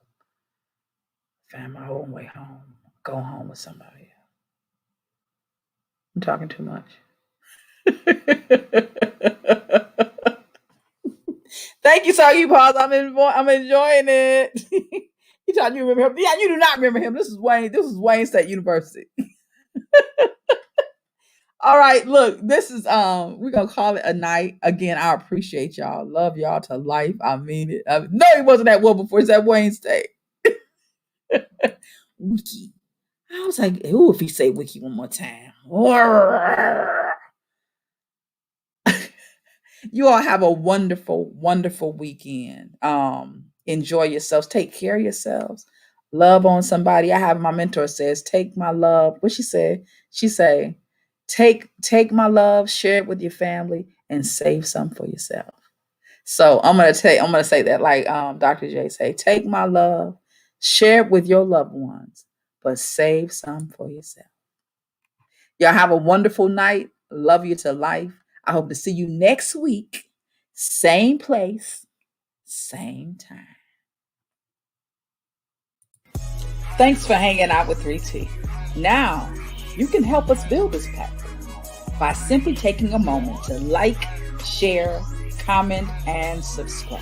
Find my own way home. Go home with somebody else. I'm talking too much. Thank you, Soggy Paws. I'm enjoying it. You thought you remember him? Yeah, you do not remember him. This is Wayne State University. All right, look, this is we're gonna call it a night. Again, I appreciate y'all. Love y'all to life. I mean it. No, he wasn't that well before. He's at Wayne State. Wiki. I was like, ooh, if he say wiki one more time. You all have a wonderful, wonderful weekend. Enjoy yourselves. Take care of yourselves. Love on somebody. I have my mentor says, take my love. What she said? She say, take my love, share it with your family, and save some for yourself. So I'm gonna say that like Dr. J say, take my love, share it with your loved ones, but save some for yourself. Y'all have a wonderful night. Love you to life. I hope to see you next week. Same place, same time. Thanks for hanging out with 3T. Now, you can help us build this platform by simply taking a moment to like, share, comment, and subscribe.